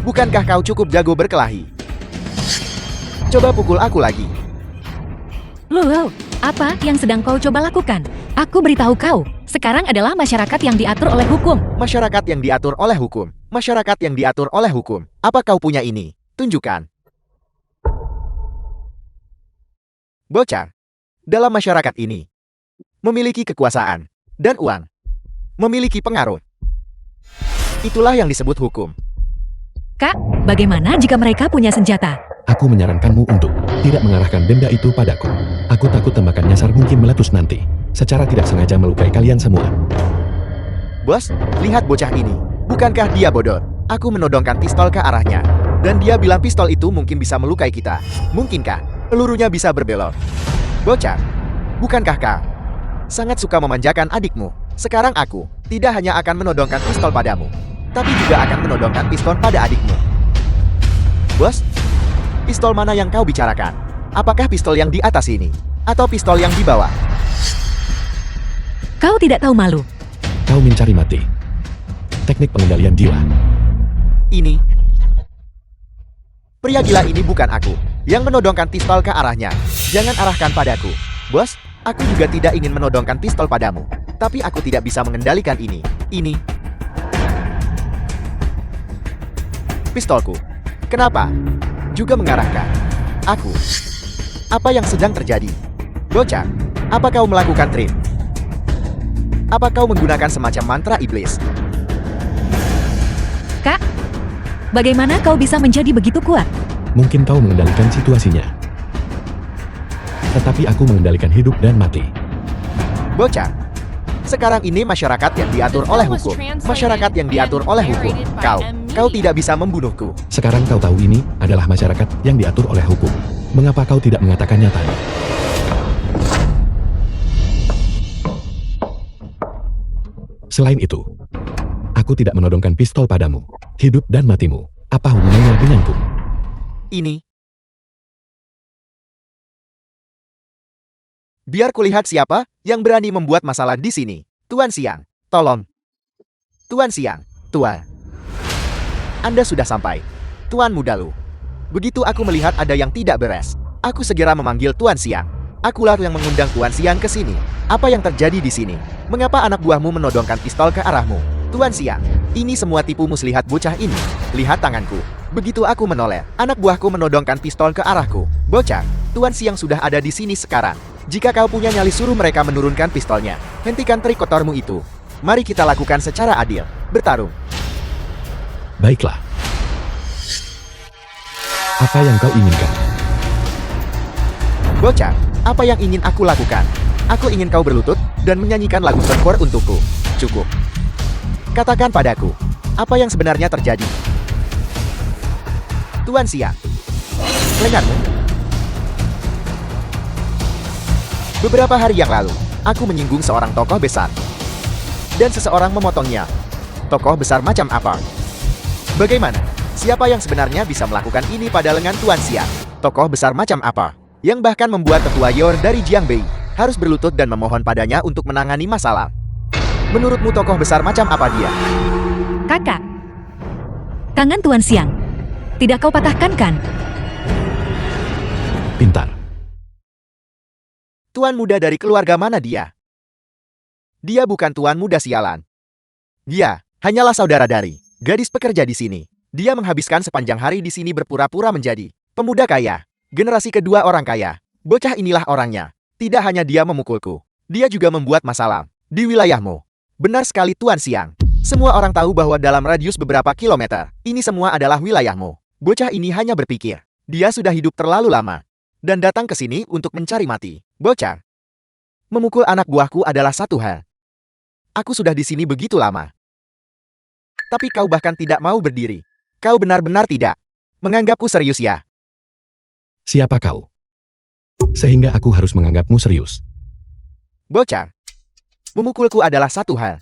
bukankah kau cukup jago berkelahi? Coba pukul aku lagi. Lulu, apa yang sedang kau coba lakukan? Aku beritahu kau, sekarang adalah masyarakat yang diatur oleh hukum. Masyarakat yang diatur oleh hukum. Masyarakat yang diatur oleh hukum. Apa kau punya ini? Tunjukkan. Bocah, dalam masyarakat ini, memiliki kekuasaan dan uang, memiliki pengaruh. Itulah yang disebut hukum. Kak, bagaimana jika mereka punya senjata? Aku menyarankanmu untuk tidak mengarahkan benda itu padaku. Aku takut tembakan nyasar mungkin meletus nanti. Secara tidak sengaja melukai kalian semua. Bos, lihat bocah ini. Bukankah dia bodoh? Aku menodongkan pistol ke arahnya. Dan dia bilang pistol itu mungkin bisa melukai kita. Mungkinkah pelurunya bisa berbelok? Bocah, bukankah kau sangat suka memanjakan adikmu? Sekarang aku tidak hanya akan menodongkan pistol padamu, tapi juga akan menodongkan pistol pada adikmu. Bos, pistol mana yang kau bicarakan? Apakah pistol yang di atas ini? Atau pistol yang di bawah? Kau tidak tahu malu. Kau mencari mati. Teknik pengendalian jiwa. Ini. Pria gila ini bukan aku yang menodongkan pistol ke arahnya. Jangan arahkan padaku. Bos, aku juga tidak ingin menodongkan pistol padamu. Tapi aku tidak bisa mengendalikan ini. Ini. Pistolku. Kenapa? Juga mengarahkan. Aku. Apa yang sedang terjadi? Bocah, apa kau melakukan trip? Apa kau menggunakan semacam mantra iblis? Kak, bagaimana kau bisa menjadi begitu kuat? Mungkin kau mengendalikan situasinya. Tetapi aku mengendalikan hidup dan mati. Bocah, sekarang ini masyarakat yang diatur oleh hukum. Masyarakat yang diatur oleh hukum. Kau tidak bisa membunuhku. Sekarang kau tahu ini adalah masyarakat yang diatur oleh hukum. Mengapa kau tidak mengatakannya tadi? Selain itu, aku tidak menodongkan pistol padamu. Hidup dan matimu, apa hubungannya denganku? Ini. Biar kulihat siapa yang berani membuat masalah di sini. Tuan Siang, tolong. Tuan Siang, Tuan. Anda sudah sampai. Tuan Mudalu. Begitu aku melihat ada yang tidak beres, aku segera memanggil Tuan Siang. Akulah yang mengundang Tuan Siang ke sini. Apa yang terjadi di sini? Mengapa anak buahmu menodongkan pistol ke arahmu? Tuan Siang, ini semua tipu muslihat bocah ini. Lihat tanganku. Begitu aku menoleh, anak buahku menodongkan pistol ke arahku. Bocah, Tuan Siang sudah ada di sini sekarang. Jika kau punya nyali, suruh mereka menurunkan pistolnya. Hentikan trik kotormu itu. Mari kita lakukan secara adil. Bertarung. Baiklah. Apa yang kau inginkan? Bocah, apa yang ingin aku lakukan? Aku ingin kau berlutut dan menyanyikan lagu sengkor untukku. Cukup. Katakan padaku, apa yang sebenarnya terjadi? Tuan Siang. Lenganmu. Beberapa hari yang lalu, aku menyinggung seorang tokoh besar. Dan seseorang memotongnya. Tokoh besar macam apa? Bagaimana? Siapa yang sebenarnya bisa melakukan ini pada lengan Tuan Siang? Tokoh besar macam apa? Yang bahkan membuat tetua Yor dari Jiangbei harus berlutut dan memohon padanya untuk menangani masalah. Menurutmu tokoh besar macam apa dia? Kakak. Tangan Tuan Siang. Tidak kau patahkan kan? Pintar. Tuan muda dari keluarga mana dia? Dia bukan tuan muda sialan. Dia hanyalah saudara dari gadis pekerja di sini. Dia menghabiskan sepanjang hari di sini berpura-pura menjadi pemuda kaya. Generasi kedua orang kaya. Bocah inilah orangnya. Tidak hanya dia memukulku. Dia juga membuat masalah di wilayahmu. Benar sekali Tuan Siang. Semua orang tahu bahwa dalam radius beberapa kilometer, ini semua adalah wilayahmu. Bocah ini hanya berpikir, dia sudah hidup terlalu lama. Dan datang ke sini untuk mencari mati. Bocah. Memukul anak buahku adalah satu hal. Aku sudah di sini begitu lama. Tapi kau bahkan tidak mau berdiri. Kau benar-benar tidak menganggapku serius ya? Siapa kau? Sehingga aku harus menganggapmu serius. Bocah. Memukulku adalah satu hal.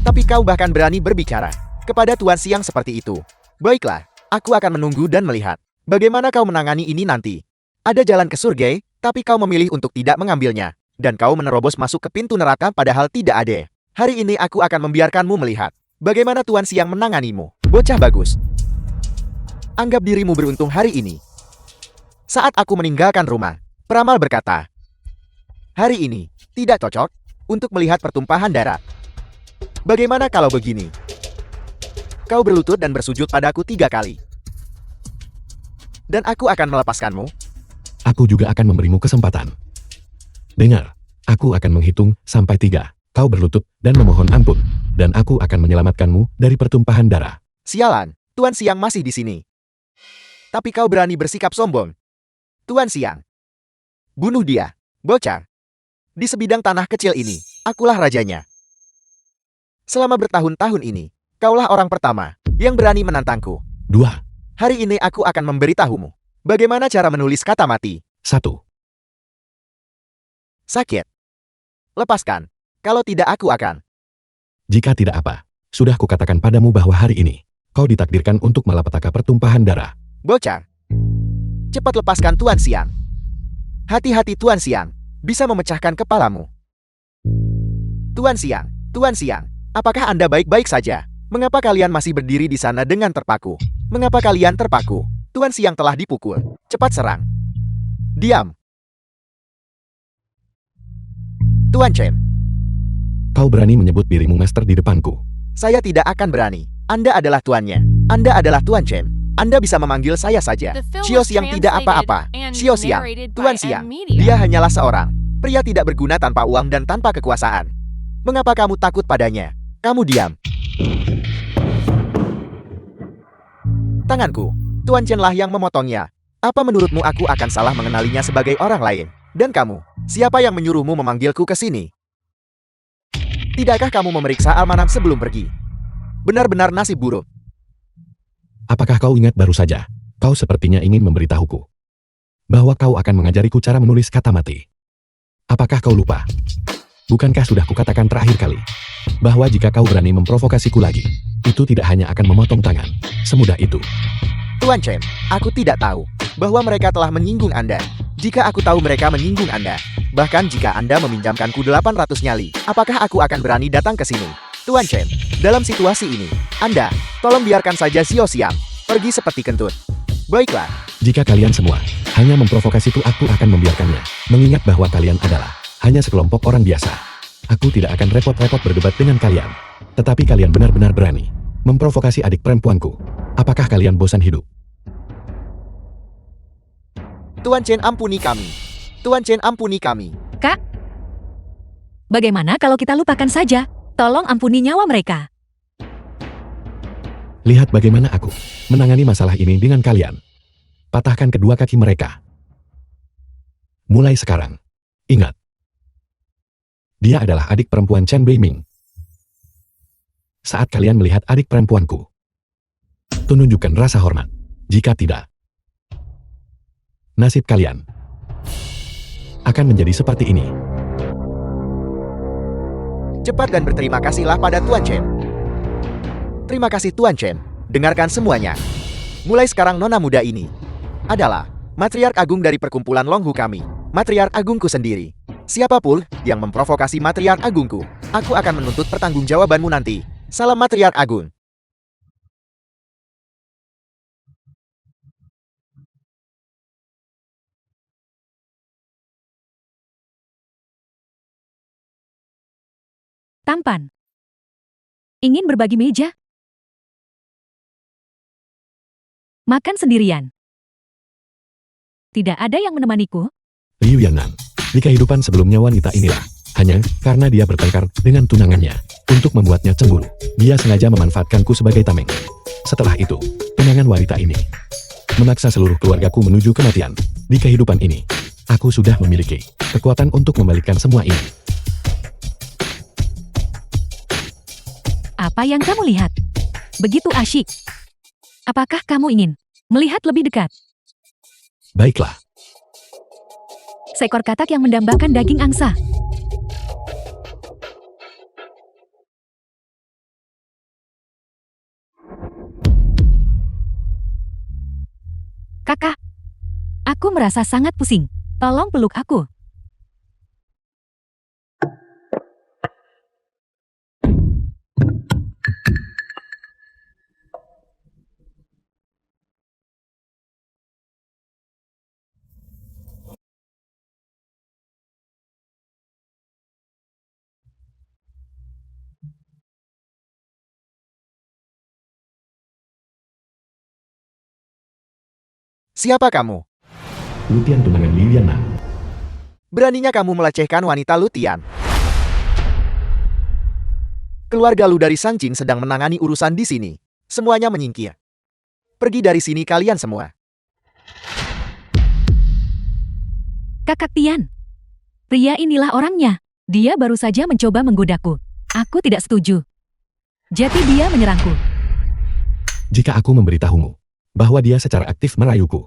Tapi kau bahkan berani berbicara kepada Tuan Siang seperti itu. Baiklah, aku akan menunggu dan melihat bagaimana kau menangani ini nanti. Ada jalan ke surga, tapi kau memilih untuk tidak mengambilnya. Dan kau menerobos masuk ke pintu neraka padahal tidak ada. Hari ini aku akan membiarkanmu melihat bagaimana Tuan Siang menanganimu. Bocah bagus. Anggap dirimu beruntung hari ini. Saat aku meninggalkan rumah, peramal berkata, hari ini tidak cocok untuk melihat pertumpahan darah. Bagaimana kalau begini? Kau berlutut dan bersujud padaku 3 kali. Dan aku akan melepaskanmu. Aku juga akan memberimu kesempatan. Dengar, aku akan menghitung sampai 3. Kau berlutut dan memohon ampun. Dan aku akan menyelamatkanmu dari pertumpahan darah. Sialan, Tuan Siang masih di sini. Tapi kau berani bersikap sombong. Tuan Siang. Bunuh dia, bocah. Di sebidang tanah kecil ini, akulah rajanya. Selama bertahun-tahun ini, kaulah orang pertama yang berani menantangku. 2. Hari ini aku akan memberitahumu bagaimana cara menulis kata mati. 1. Sakit. Lepaskan. Kalau tidak aku akan. Jika tidak apa, sudah kukatakan padamu bahwa hari ini, kau ditakdirkan untuk malapetaka pertumpahan darah. Bocah. Cepat lepaskan Tuan Siang. Hati-hati Tuan Siang, bisa memecahkan kepalamu. Tuan Siang, apakah Anda baik-baik saja? Mengapa kalian masih berdiri di sana dengan terpaku? Mengapa kalian terpaku? Tuan Siang telah dipukul. Cepat serang. Diam. Tuan Chen, Kau berani menyebut dirimu master di depanku. saya tidak akan berani. Anda adalah tuannya. Anda adalah Tuan Chen. Anda bisa memanggil saya saja. The film Xiao was Xiang tidak translated apa-apa. and Xiao Xiang, narrated Tuan by Siang. M Media. Dia hanyalah seorang pria tidak berguna tanpa uang dan tanpa kekuasaan. Mengapa kamu takut padanya? Kamu diam. Tanganku. Tuan Chen lah yang memotongnya. Apa menurutmu aku akan salah mengenalinya sebagai orang lain? Dan kamu, siapa yang menyuruhmu memanggilku ke sini? Tidakkah kamu memeriksa almanam sebelum pergi? Benar-benar nasib buruk. Apakah kau ingat baru saja? Kau sepertinya ingin memberitahuku bahwa kau akan mengajariku cara menulis kata mati. Apakah kau lupa? Bukankah sudah kukatakan terakhir kali bahwa jika kau berani memprovokasiku lagi, itu tidak hanya akan memotong tangan. Semudah itu. Tuan Chen, aku tidak tahu bahwa mereka telah menyinggung Anda. Jika aku tahu mereka menyinggung Anda, bahkan jika Anda meminjamkanku 800 nyali, apakah aku akan berani datang ke sini? Tuan Chen, dalam situasi ini, Anda, tolong biarkan saja Xiao Xiang pergi seperti kentut. Baiklah, Jika kalian semua hanya memprovokasiku, aku akan membiarkannya. Mengingat bahwa kalian adalah hanya sekelompok orang biasa. Aku tidak akan repot-repot berdebat dengan kalian. Tetapi kalian benar-benar berani memprovokasi adik perempuanku. Apakah kalian bosan hidup? Tuan Chen ampuni kami. Tuan Chen ampuni kami. Kak, bagaimana kalau kita lupakan saja? Tolong ampuni nyawa mereka. Lihat bagaimana aku menangani masalah ini dengan kalian. Patahkan kedua kaki mereka. Mulai sekarang, ingat. Dia adalah adik perempuan Chen Beiming. Saat kalian melihat adik perempuanku, tunjukkan rasa hormat. Jika tidak, nasib kalian akan menjadi seperti ini. Cepat dan berterima kasihlah pada Tuan Chen. Terima kasih Tuan Chen. Dengarkan semuanya. Mulai sekarang nona muda ini adalah matriark agung dari perkumpulan Longhu kami. Matriark agungku sendiri. Siapapun yang memprovokasi matriark agungku, aku akan menuntut pertanggungjawabanmu nanti. Salam matriark agung. Tampan. Ingin berbagi meja? Makan sendirian. Tidak ada yang menemaniku? Liu Yannan, di kehidupan sebelumnya wanita inilah hanya karena dia bertengkar dengan tunangannya untuk membuatnya cemburu. Dia sengaja memanfaatkanku sebagai tameng. Setelah itu, tunangan wanita ini memaksa seluruh keluargaku menuju kematian. Di kehidupan ini, aku sudah memiliki kekuatan untuk membalikkan semua ini. Apa yang kamu lihat? Begitu asyik. Apakah kamu ingin melihat lebih dekat? Baiklah, Seekor katak yang mendambakan daging angsa. Kakak, aku merasa sangat pusing. Tolong peluk aku. Siapa kamu? Lutian tunangan Liu Yannan. Beraninya kamu melecehkan wanita Lutian. Keluarga Lu dari Sangqing sedang menangani urusan di sini. Semuanya menyingkir. Pergi dari sini kalian semua. Kakak Tian. Pria inilah orangnya. Dia baru saja mencoba menggodaku. Aku tidak setuju. Jadi dia menyerangku. Jika aku memberitahumu bahwa dia secara aktif merayuku,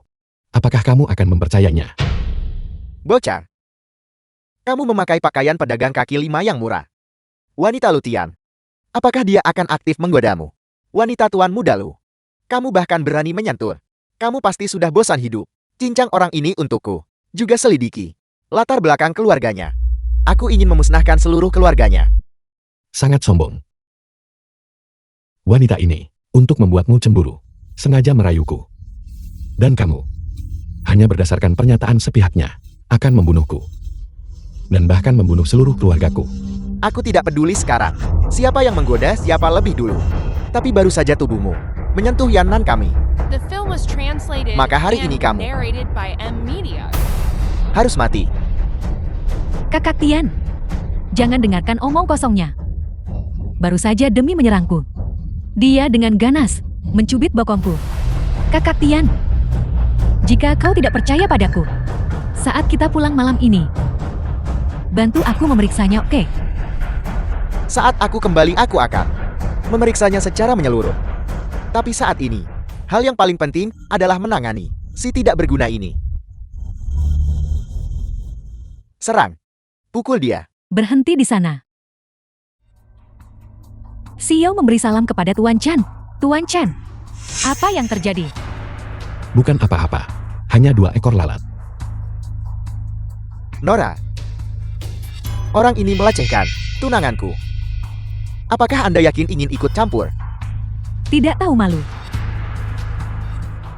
apakah kamu akan mempercayainya? Bocah. Kamu memakai pakaian pedagang kaki lima yang murah. Wanita Lutian. Apakah dia akan aktif menggodamu? Wanita tuan muda Lu. Kamu bahkan berani menyentuh. Kamu pasti sudah bosan hidup. Cincang orang ini untukku. Juga selidiki latar belakang keluarganya. Aku ingin memusnahkan seluruh keluarganya. sangat sombong. Wanita ini, untuk membuatmu cemburu, sengaja merayuku. Dan kamu, hanya berdasarkan pernyataan sepihaknya, akan membunuhku. Dan bahkan membunuh seluruh keluargaku. Aku tidak peduli sekarang. Siapa yang menggoda siapa lebih dulu. Tapi baru saja tubuhmu menyentuh Yannan kami. The film was translated Maka hari and ini kamu narrated by M Media. harus mati. Kakak Tian, jangan dengarkan omong kosongnya. Baru saja demi menyerangku. Dia dengan ganas mencubit bokongku. Kakak Tian, jika kau tidak percaya padaku, saat kita pulang malam ini, bantu aku memeriksanya, oke? Saat aku kembali aku akan memeriksanya secara menyeluruh. Tapi saat ini, hal yang paling penting adalah menangani si tidak berguna ini. Serang. Pukul dia. Berhenti di sana. Xiao memberi salam kepada Tuan Chan. Tuan Chan, apa yang terjadi? Bukan apa-apa, hanya 2 ekor lalat. Nora. Orang ini melecehkan tunanganku. Apakah Anda yakin ingin ikut campur? Tidak tahu malu.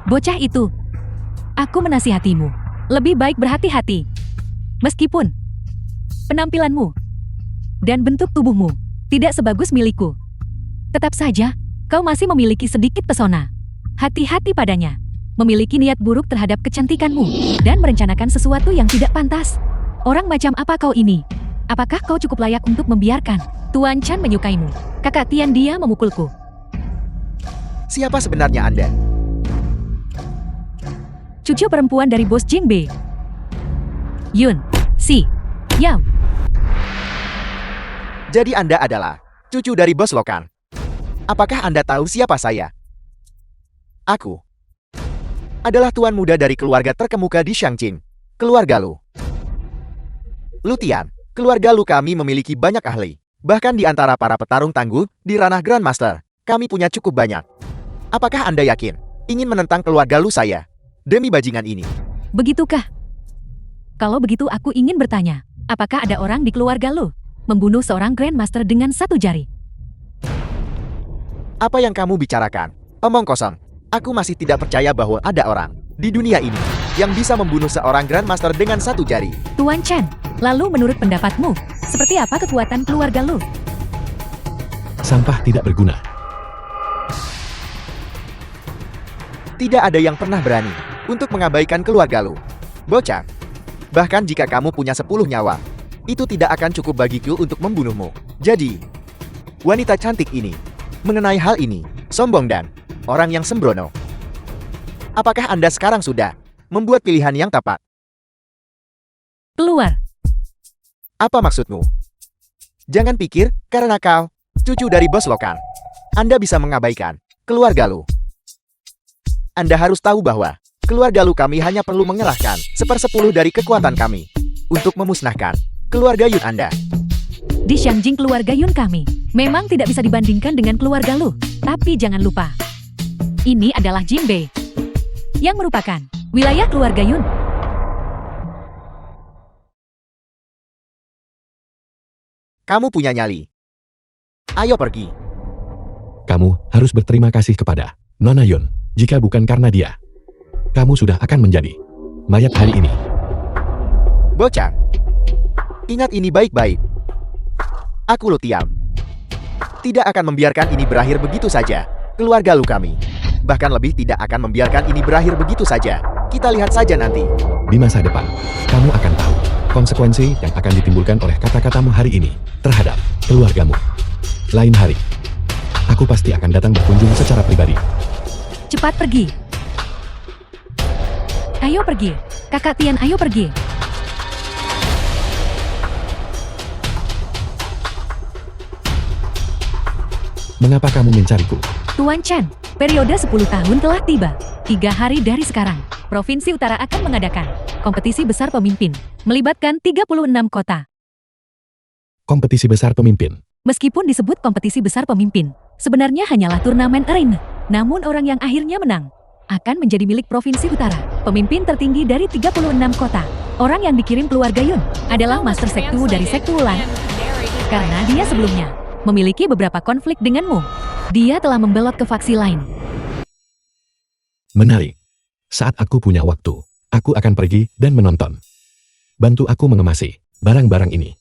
Bocah itu, aku menasihatimu. Lebih baik berhati-hati. Meskipun penampilanmu dan bentuk tubuhmu tidak sebagus milikku, tetap saja kau masih memiliki sedikit pesona. Hati-hati padanya. Memiliki niat buruk terhadap kecantikanmu dan merencanakan sesuatu yang tidak pantas. Orang macam apa kau ini? Apakah kau cukup layak untuk membiarkan Tuan Chan menyukaimu? Kakak Tian, dia memukulku. Siapa sebenarnya Anda? Cucu perempuan dari bos Jingbe. Yun, Si, Yao. Jadi Anda adalah cucu dari bos Lokan. Apakah Anda tahu siapa saya? Aku adalah tuan muda dari keluarga terkemuka di Xiangjing. Keluarga Lu. Lutian, keluarga Lu kami memiliki banyak ahli. Bahkan di antara para petarung tangguh di ranah Grandmaster, kami punya cukup banyak. Apakah Anda yakin ingin menentang keluarga Lu saya demi bajingan ini? Begitukah? Kalau begitu aku ingin bertanya, apakah ada orang di keluarga lo membunuh seorang Grandmaster dengan 1 jari? Apa yang kamu bicarakan? Omong kosong. Aku masih tidak percaya bahwa ada orang di dunia ini yang bisa membunuh seorang Grandmaster dengan 1 jari. Tuan Chan, lalu menurut pendapatmu, seperti apa kekuatan keluarga lo? Sampah tidak berguna. Tidak ada yang pernah berani untuk mengabaikan keluarga Lu. Bocah. Bahkan jika kamu punya 10 nyawa, itu tidak akan cukup bagiku untuk membunuhmu. Jadi, wanita cantik ini, mengenai hal ini, sombong dan orang yang sembrono. Apakah Anda sekarang sudah membuat pilihan yang tepat? Keluar. Apa maksudmu? Jangan pikir, karena kau cucu dari bos Lokan, Anda bisa mengabaikan keluarga Lu. Anda harus tahu bahwa keluarga Lu kami hanya perlu mengerahkan 1/10 dari kekuatan kami untuk memusnahkan keluarga Yun Anda. Di Xiangjing keluarga Yun kami memang tidak bisa dibandingkan dengan keluarga lo. Tapi jangan lupa, ini adalah Jingbe yang merupakan wilayah keluarga Yun. Kamu punya nyali. Ayo pergi. Kamu harus berterima kasih kepada Nona Yun. Jika bukan karena dia, kamu sudah akan menjadi mayat hari ini. Bocah. Ingat ini baik-baik. Aku Lutiam. Tidak akan membiarkan ini berakhir begitu saja. Keluarga Lu kami. Bahkan lebih tidak akan membiarkan ini berakhir begitu saja. Kita lihat saja nanti. Di masa depan, kamu akan tahu konsekuensi yang akan ditimbulkan oleh kata-katamu hari ini terhadap keluargamu. Lain hari, aku pasti akan datang berkunjung secara pribadi. Cepat pergi. Ayo pergi. Kakak Tian, ayo pergi. Mengapa kamu mencariku? Tuan Chan, periode 10 tahun telah tiba. 3 hari dari sekarang, Provinsi Utara akan mengadakan kompetisi besar pemimpin, melibatkan 36 kota. Kompetisi besar pemimpin. Meskipun disebut kompetisi besar pemimpin, sebenarnya hanyalah turnamen arena. Namun orang yang akhirnya menang akan menjadi milik Provinsi Utara. Pemimpin tertinggi dari 36 kota. Orang yang dikirim keluarga Yun adalah Master Sektu dari Sektu Wulan. Karena dia sebelumnya memiliki beberapa konflik denganmu. Dia telah membelot ke faksi lain. Menarik. Saat aku punya waktu, aku akan pergi dan menonton. Bantu aku mengemasi barang-barang ini.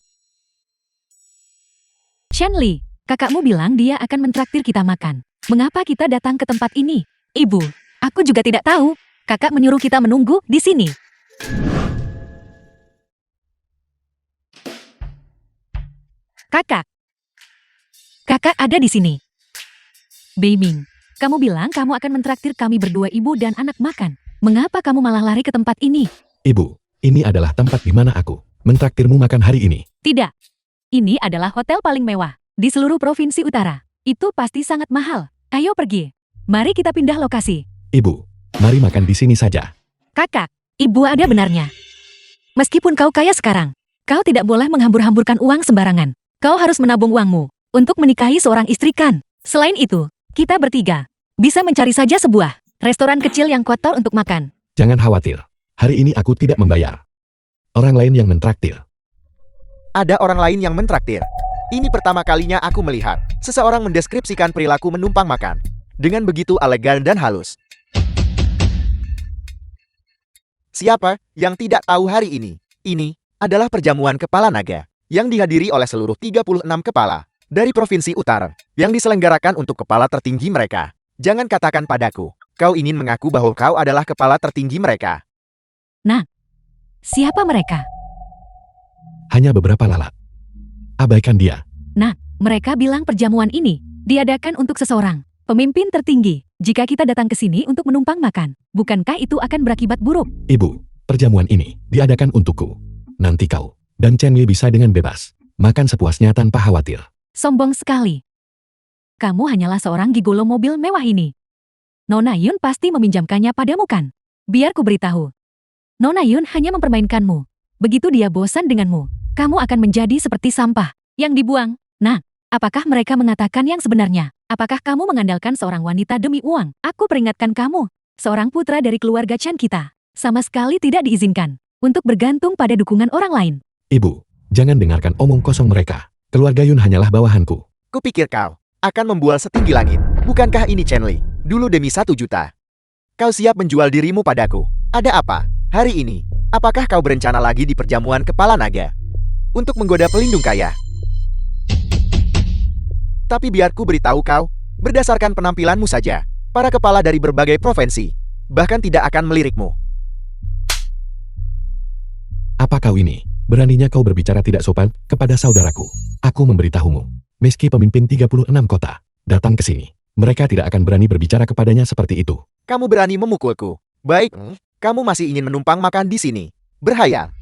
Shanli, kakakmu bilang dia akan mentraktir kita makan. Mengapa kita datang ke tempat ini? Ibu, aku juga tidak tahu. Kakak menyuruh kita menunggu di sini. Kakak. Kakak ada di sini. Beiming, kamu bilang kamu akan mentraktir kami berdua ibu dan anak makan. Mengapa kamu malah lari ke tempat ini? Ibu, ini adalah tempat di mana aku mentraktirmu makan hari ini. Tidak. Ini adalah hotel paling mewah di seluruh provinsi utara. Itu pasti sangat mahal. Ayo pergi. Mari kita pindah lokasi. Ibu, mari makan di sini saja. Kakak, ibu ada benarnya. Meskipun kau kaya sekarang, kau tidak boleh menghambur-hamburkan uang sembarangan. Kau harus menabung uangmu untuk menikahi seorang istri kan. Selain itu, kita bertiga bisa mencari saja sebuah restoran kecil yang kotor untuk makan. Jangan khawatir. Hari ini aku tidak membayar. Orang lain yang mentraktir. Ada orang lain yang mentraktir. Ini pertama kalinya aku melihat seseorang mendeskripsikan perilaku menumpang makan dengan begitu elegan dan halus. Siapa yang tidak tahu hari ini? Ini adalah perjamuan kepala naga yang dihadiri oleh seluruh 36 kepala dari Provinsi Utara yang diselenggarakan untuk kepala tertinggi mereka. Jangan katakan padaku, kau ingin mengaku bahwa kau adalah kepala tertinggi mereka. Nah, siapa mereka? Hanya beberapa lalat. Abaikan dia. Nah, mereka bilang perjamuan ini diadakan untuk seseorang pemimpin tertinggi. Jika kita datang ke sini untuk menumpang makan, bukankah itu akan berakibat buruk? Ibu, perjamuan ini diadakan untukku. Nanti kau dan Chen Li bisa dengan bebas makan sepuasnya tanpa khawatir. Sombong sekali. Kamu hanyalah seorang gigolo mobil mewah ini. Nona Yun pasti meminjamkannya padamu kan? Biar ku beritahu. Nona Yun hanya mempermainkanmu. Begitu dia bosan denganmu, kamu akan menjadi seperti sampah yang dibuang. Nah, apakah mereka mengatakan yang sebenarnya? Apakah kamu mengandalkan seorang wanita demi uang? Aku peringatkan kamu, seorang putra dari keluarga Chan kita, sama sekali tidak diizinkan untuk bergantung pada dukungan orang lain. Ibu, jangan dengarkan omong kosong mereka. Keluarga Yun hanyalah bawahanku. Kupikir kau akan membual setinggi langit. Bukankah ini Chen Li? Dulu demi 1 juta. Kau siap menjual dirimu padaku. Ada apa? Hari ini, apakah kau berencana lagi di perjamuan kepala naga? Untuk menggoda pelindung kaya? Tapi biar ku beritahu kau, berdasarkan penampilanmu saja, para kepala dari berbagai provinsi bahkan tidak akan melirikmu. Apa kau ini? Beraninya kau berbicara tidak sopan kepada saudaraku. Aku memberitahumu, meski pemimpin 36 kota datang ke sini, mereka tidak akan berani berbicara kepadanya seperti itu. Kamu berani memukulku. Baik, kamu masih ingin menumpang makan di sini. Berhayal.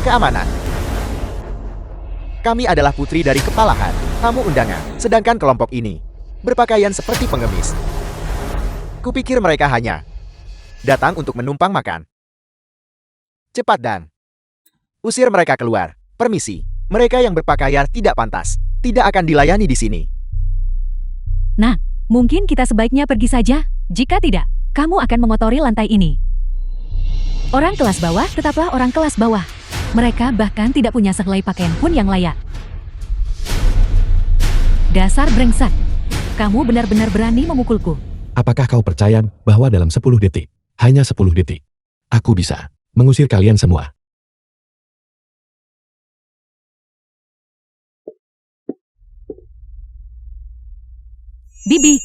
Keamanan. Kami adalah putri dari kepalahan, tamu undangan, sedangkan kelompok ini berpakaian seperti pengemis. Kupikir mereka hanya datang untuk menumpang makan. Cepat dan usir mereka keluar. Permisi, mereka yang berpakaian tidak pantas, tidak akan dilayani di sini. Nah, mungkin kita sebaiknya pergi saja. Jika tidak, kamu akan mengotori lantai ini. Orang kelas bawah tetaplah orang kelas bawah. Mereka bahkan tidak punya sehelai pakaian pun yang layak. Dasar brengsek. Kamu benar-benar berani memukulku. Apakah kau percaya bahwa dalam 10 detik, hanya 10 detik, aku bisa mengusir kalian semua? Bibi,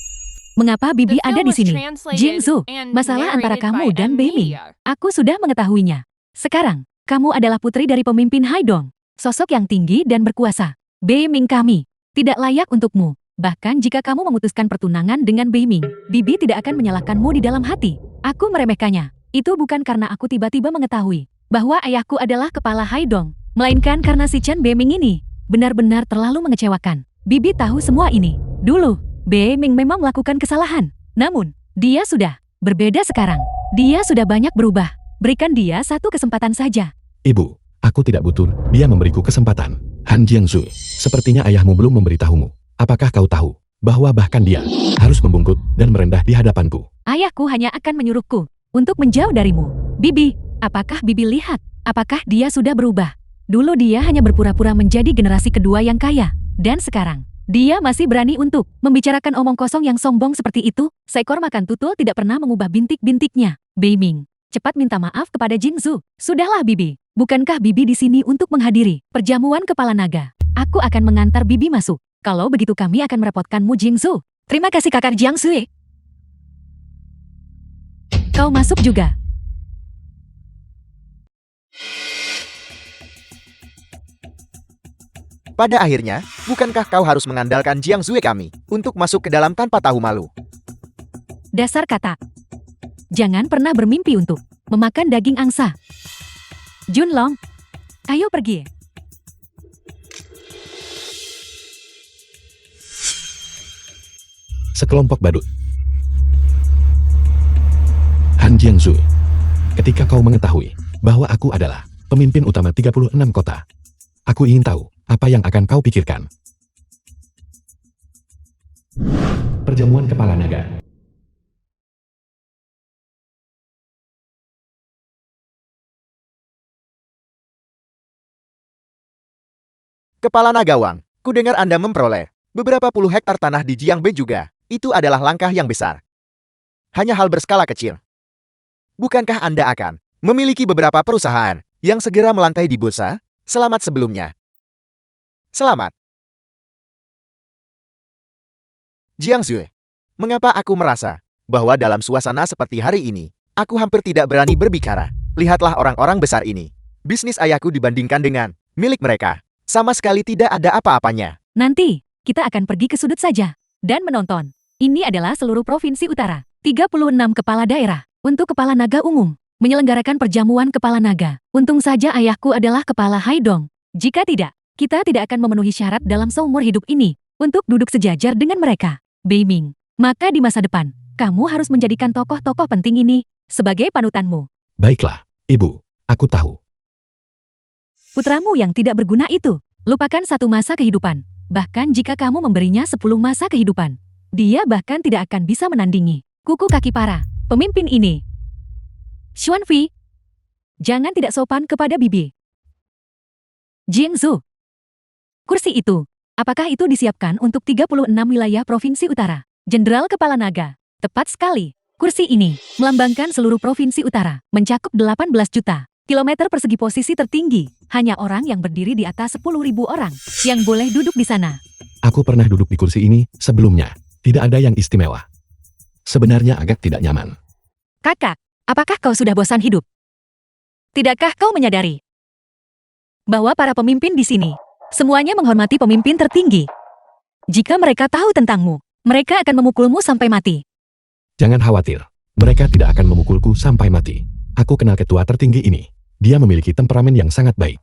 mengapa Bibi The ada film di was sini? translated Jingzu, and masalah antara narrated kamu by dan M. Beiming. Media. Aku sudah mengetahuinya. Sekarang, kamu adalah putri dari pemimpin Haidong, sosok yang tinggi dan berkuasa. Beiming kami tidak layak untukmu. Bahkan jika kamu memutuskan pertunangan dengan Beiming, Bibi tidak akan menyalahkanmu di dalam hati. Aku meremehkannya. Itu bukan karena aku tiba-tiba mengetahui bahwa ayahku adalah kepala Haidong, melainkan karena si Chen Beiming ini benar-benar terlalu mengecewakan. Bibi tahu semua ini. Dulu, Beiming memang melakukan kesalahan. Namun, dia sudah berbeda sekarang. Dia sudah banyak berubah. Berikan dia satu kesempatan saja. Ibu, aku tidak butuh dia memberiku kesempatan. Han Jiangsu, sepertinya ayahmu belum memberitahumu. Apakah kau tahu bahwa bahkan dia harus membungkuk dan merendah di hadapanku? Ayahku hanya akan menyuruhku untuk menjauh darimu. Bibi, apakah Bibi lihat? Apakah dia sudah berubah? Dulu dia hanya berpura-pura menjadi generasi kedua yang kaya. Dan sekarang, dia masih berani untuk membicarakan omong kosong yang sombong seperti itu. Seekor makan tutul tidak pernah mengubah bintik-bintiknya. Beiming, cepat minta maaf kepada Jingzu. Sudahlah Bibi, bukankah Bibi di sini untuk menghadiri perjamuan kepala naga? Aku akan mengantar Bibi masuk. Kalau begitu kami akan merepotkanmu Jingzu. Terima kasih kakak Jiangsu. Kau masuk juga. Pada akhirnya, bukankah kau harus mengandalkan Jiang Zue kami untuk masuk ke dalam tanpa tahu malu? Dasar kata. Jangan pernah bermimpi untuk memakan daging angsa. Junlong, ayo pergi. Sekelompok badut. Han Jiangsu, ketika kau mengetahui bahwa aku adalah pemimpin utama 36 kota, aku ingin tahu apa yang akan kau pikirkan. Perjamuan kepala naga. Kepala Naga Wang, kudengar Anda memperoleh beberapa puluh hektar tanah di Jiangbai juga. Itu adalah langkah yang besar. Hanya hal berskala kecil. Bukankah Anda akan memiliki beberapa perusahaan yang segera melantai di bursa? Selamat sebelumnya. Selamat. Jiangsu, mengapa aku merasa bahwa dalam suasana seperti hari ini, aku hampir tidak berani berbicara? Lihatlah orang-orang besar ini. Bisnis ayahku dibandingkan dengan milik mereka. Sama sekali tidak ada apa-apanya. Nanti, kita akan pergi ke sudut saja dan menonton. Ini adalah seluruh provinsi utara. 36 kepala daerah untuk kepala naga umum menyelenggarakan perjamuan kepala naga. Untung saja ayahku adalah kepala Haidong. Jika tidak, kita tidak akan memenuhi syarat dalam seumur hidup ini untuk duduk sejajar dengan mereka. Beiming, maka di masa depan, kamu harus menjadikan tokoh-tokoh penting ini sebagai panutanmu. Baiklah, Ibu, aku tahu. Putramu yang tidak berguna itu, lupakan satu masa kehidupan. Bahkan jika kamu memberinya 10 masa kehidupan, dia bahkan tidak akan bisa menandingi kuku kaki para pemimpin ini. Xuanfi, jangan tidak sopan kepada Bibi. Jingzu, kursi itu, apakah itu disiapkan untuk 36 wilayah provinsi utara? Jenderal Kepala Naga, tepat sekali. Kursi ini melambangkan seluruh provinsi utara, mencakup 18 juta kilometer persegi. Posisi tertinggi, hanya orang yang berdiri di atas 10.000 orang yang boleh duduk di sana. Aku pernah duduk di kursi ini sebelumnya. Tidak ada yang istimewa. Sebenarnya agak tidak nyaman. Kakak, apakah kau sudah bosan hidup? Tidakkah kau menyadari bahwa para pemimpin di sini semuanya menghormati pemimpin tertinggi? Jika mereka tahu tentangmu, mereka akan memukulmu sampai mati. Jangan khawatir. Mereka tidak akan memukulku sampai mati. Aku kenal ketua tertinggi ini. Dia memiliki temperamen yang sangat baik.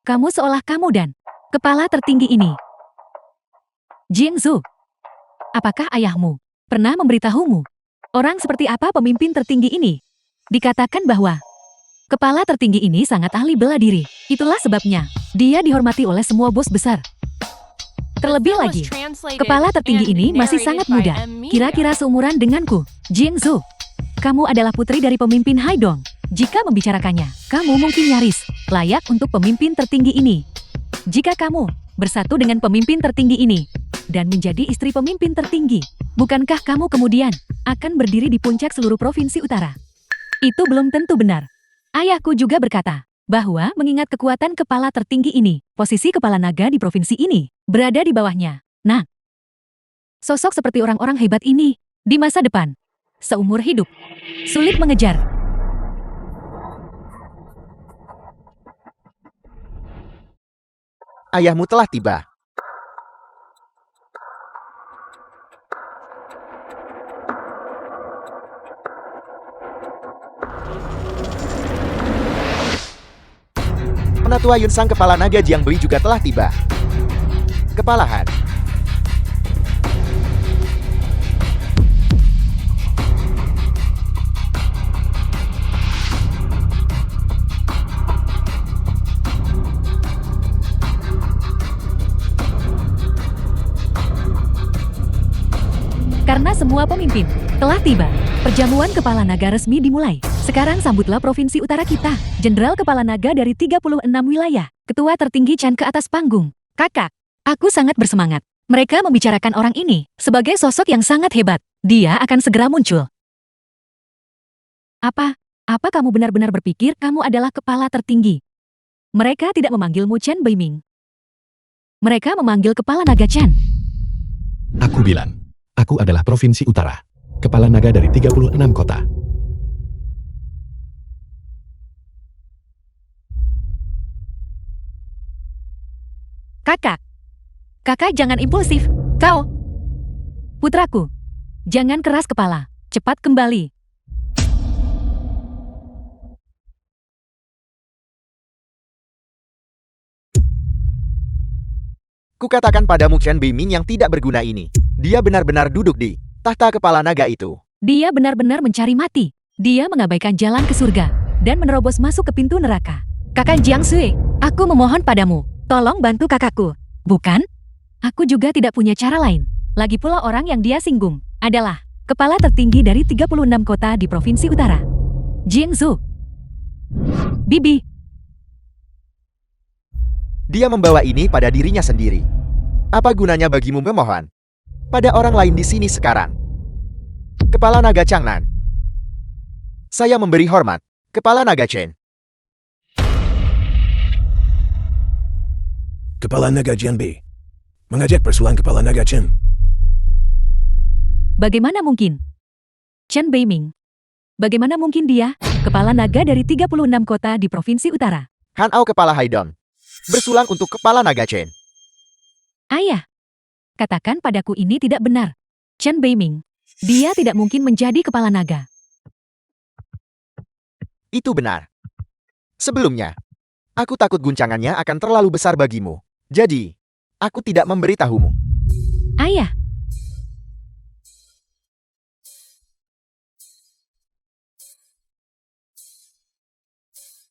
Kamu seolah kamu dan kepala tertinggi ini. Jingzu, apakah ayahmu pernah memberitahumu orang seperti apa pemimpin tertinggi ini? Dikatakan bahwa kepala tertinggi ini sangat ahli bela diri. Itulah sebabnya dia dihormati oleh semua bos besar. Terlebih lagi, kepala tertinggi ini masih sangat muda. Kira-kira seumuran denganku. Jingzu, kamu adalah putri dari pemimpin Haidong. Jika membicarakannya, kamu mungkin nyaris layak untuk pemimpin tertinggi ini. Jika kamu bersatu dengan pemimpin tertinggi ini dan menjadi istri pemimpin tertinggi, bukankah kamu kemudian akan berdiri di puncak seluruh provinsi utara? Itu belum tentu benar. Ayahku juga berkata bahwa mengingat kekuatan kepala tertinggi ini, posisi kepala naga di provinsi ini berada di bawahnya. Nah, sosok seperti orang-orang hebat ini di masa depan, seumur hidup, sulit mengejar. Ayahmu telah tiba. Penatua Yun Sang kepala naga Jiangbei juga telah tiba. Kepala Han. Karena semua pemimpin telah tiba, perjamuan kepala naga resmi dimulai. Sekarang sambutlah provinsi utara kita. Jenderal kepala naga dari 36 wilayah, ketua tertinggi Chan ke atas panggung. Kakak, aku sangat bersemangat. Mereka membicarakan orang ini sebagai sosok yang sangat hebat. Dia akan segera muncul. Apa kamu benar-benar berpikir kamu adalah kepala tertinggi? Mereka tidak memanggilmu Chen Beiming. Mereka memanggil Kepala Naga Chen. Aku bilang, aku adalah Provinsi Utara. Kepala naga dari 36 kota. Kakak jangan impulsif. Kau, putraku, jangan keras kepala. Cepat kembali. Kukatakan padamu Chen Beiming yang tidak berguna ini. Dia benar-benar duduk di tahta kepala naga itu. Dia benar-benar mencari mati. Dia mengabaikan jalan ke surga dan menerobos masuk ke pintu neraka. Kakak Jiang Sui, aku memohon padamu, tolong bantu kakakku. Bukan? Aku juga tidak punya cara lain. Lagi pula orang yang dia singgung adalah kepala tertinggi dari 36 kota di Provinsi Utara. Jiang Zhu. Bibi, Dia membawa ini pada dirinya sendiri. Apa gunanya bagimu memohon pada orang lain di sini sekarang? Kepala Naga Changnan. Saya memberi hormat, Kepala Naga Chen. Kepala Naga Jianbi. Mengajak persoalan Kepala Naga Chen. bagaimana mungkin? Chen Beiming. Bagaimana mungkin dia, kepala naga dari 36 kota di Provinsi Utara? Han Ao Kepala Haidong. Bersulang untuk Kepala Naga Chen. Ayah, katakan padaku ini tidak benar. Chen Beiming. Dia tidak mungkin menjadi kepala naga. Itu benar. Sebelumnya, aku takut guncangannya akan terlalu besar bagimu. Jadi, aku tidak memberitahumu. Ayah,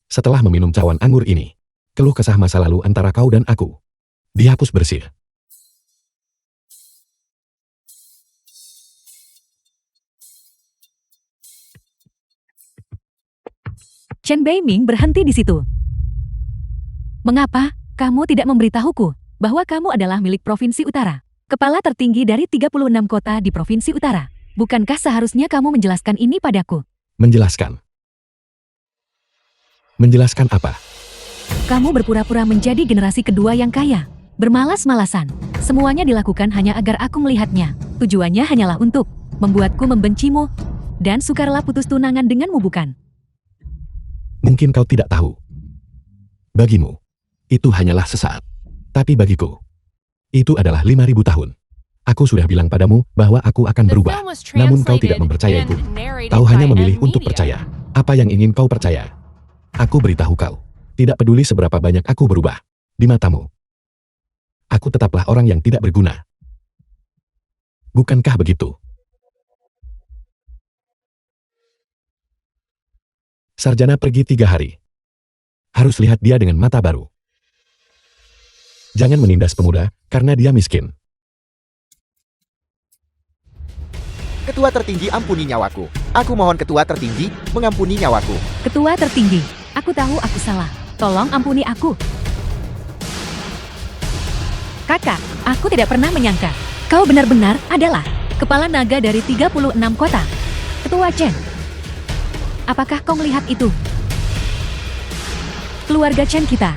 Setelah meminum cawan anggur ini, keluh kesah masa lalu antara kau dan aku dihapus bersih. Chen Beiming berhenti di situ. Mengapa kamu tidak memberitahuku bahwa kamu adalah milik Provinsi Utara, kepala tertinggi dari 36 kota di Provinsi Utara? Bukankah seharusnya kamu menjelaskan ini padaku? Menjelaskan. Menjelaskan apa? Kamu berpura-pura menjadi generasi kedua yang kaya, bermalas-malasan. Semuanya dilakukan hanya agar aku melihatnya. Tujuannya hanyalah untuk membuatku membencimu dan sukarela putus tunangan denganmu, bukan? Mungkin kau tidak tahu. Bagimu, itu hanyalah sesaat. Tapi bagiku, itu adalah 5.000 tahun. Aku sudah bilang padamu bahwa aku akan The berubah. film was Namun kau tidak translated mempercayaiku. and narrated Kau hanya by memilih M untuk Media. percaya. Apa yang ingin kau percaya? Aku beritahu kau. Tidak peduli seberapa banyak aku berubah. Di matamu, aku tetaplah orang yang tidak berguna. Bukankah begitu? Sarjana pergi 3 hari. Harus lihat dia dengan mata baru. Jangan menindas pemuda, karena dia miskin. Ketua tertinggi ampuni nyawaku. Aku mohon ketua tertinggi mengampuni nyawaku. Ketua tertinggi, aku tahu aku salah. Tolong ampuni aku. Kakak, aku tidak pernah menyangka. Kau benar-benar adalah kepala naga dari 36 kota. Ketua Chen. Apakah kau melihat itu? Keluarga Chen kita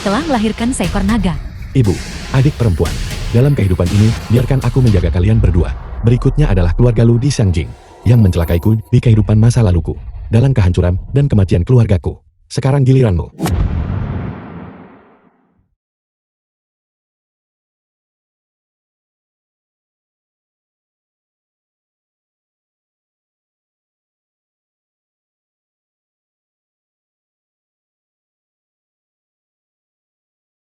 telah melahirkan seekor naga. Ibu, adik perempuan. Dalam kehidupan ini, biarkan aku menjaga kalian berdua. Berikutnya adalah keluarga Lu di Xiangjing, yang mencelakaiku di kehidupan masa laluku, dalam kehancuran dan kematian keluargaku. Sekarang giliranmu.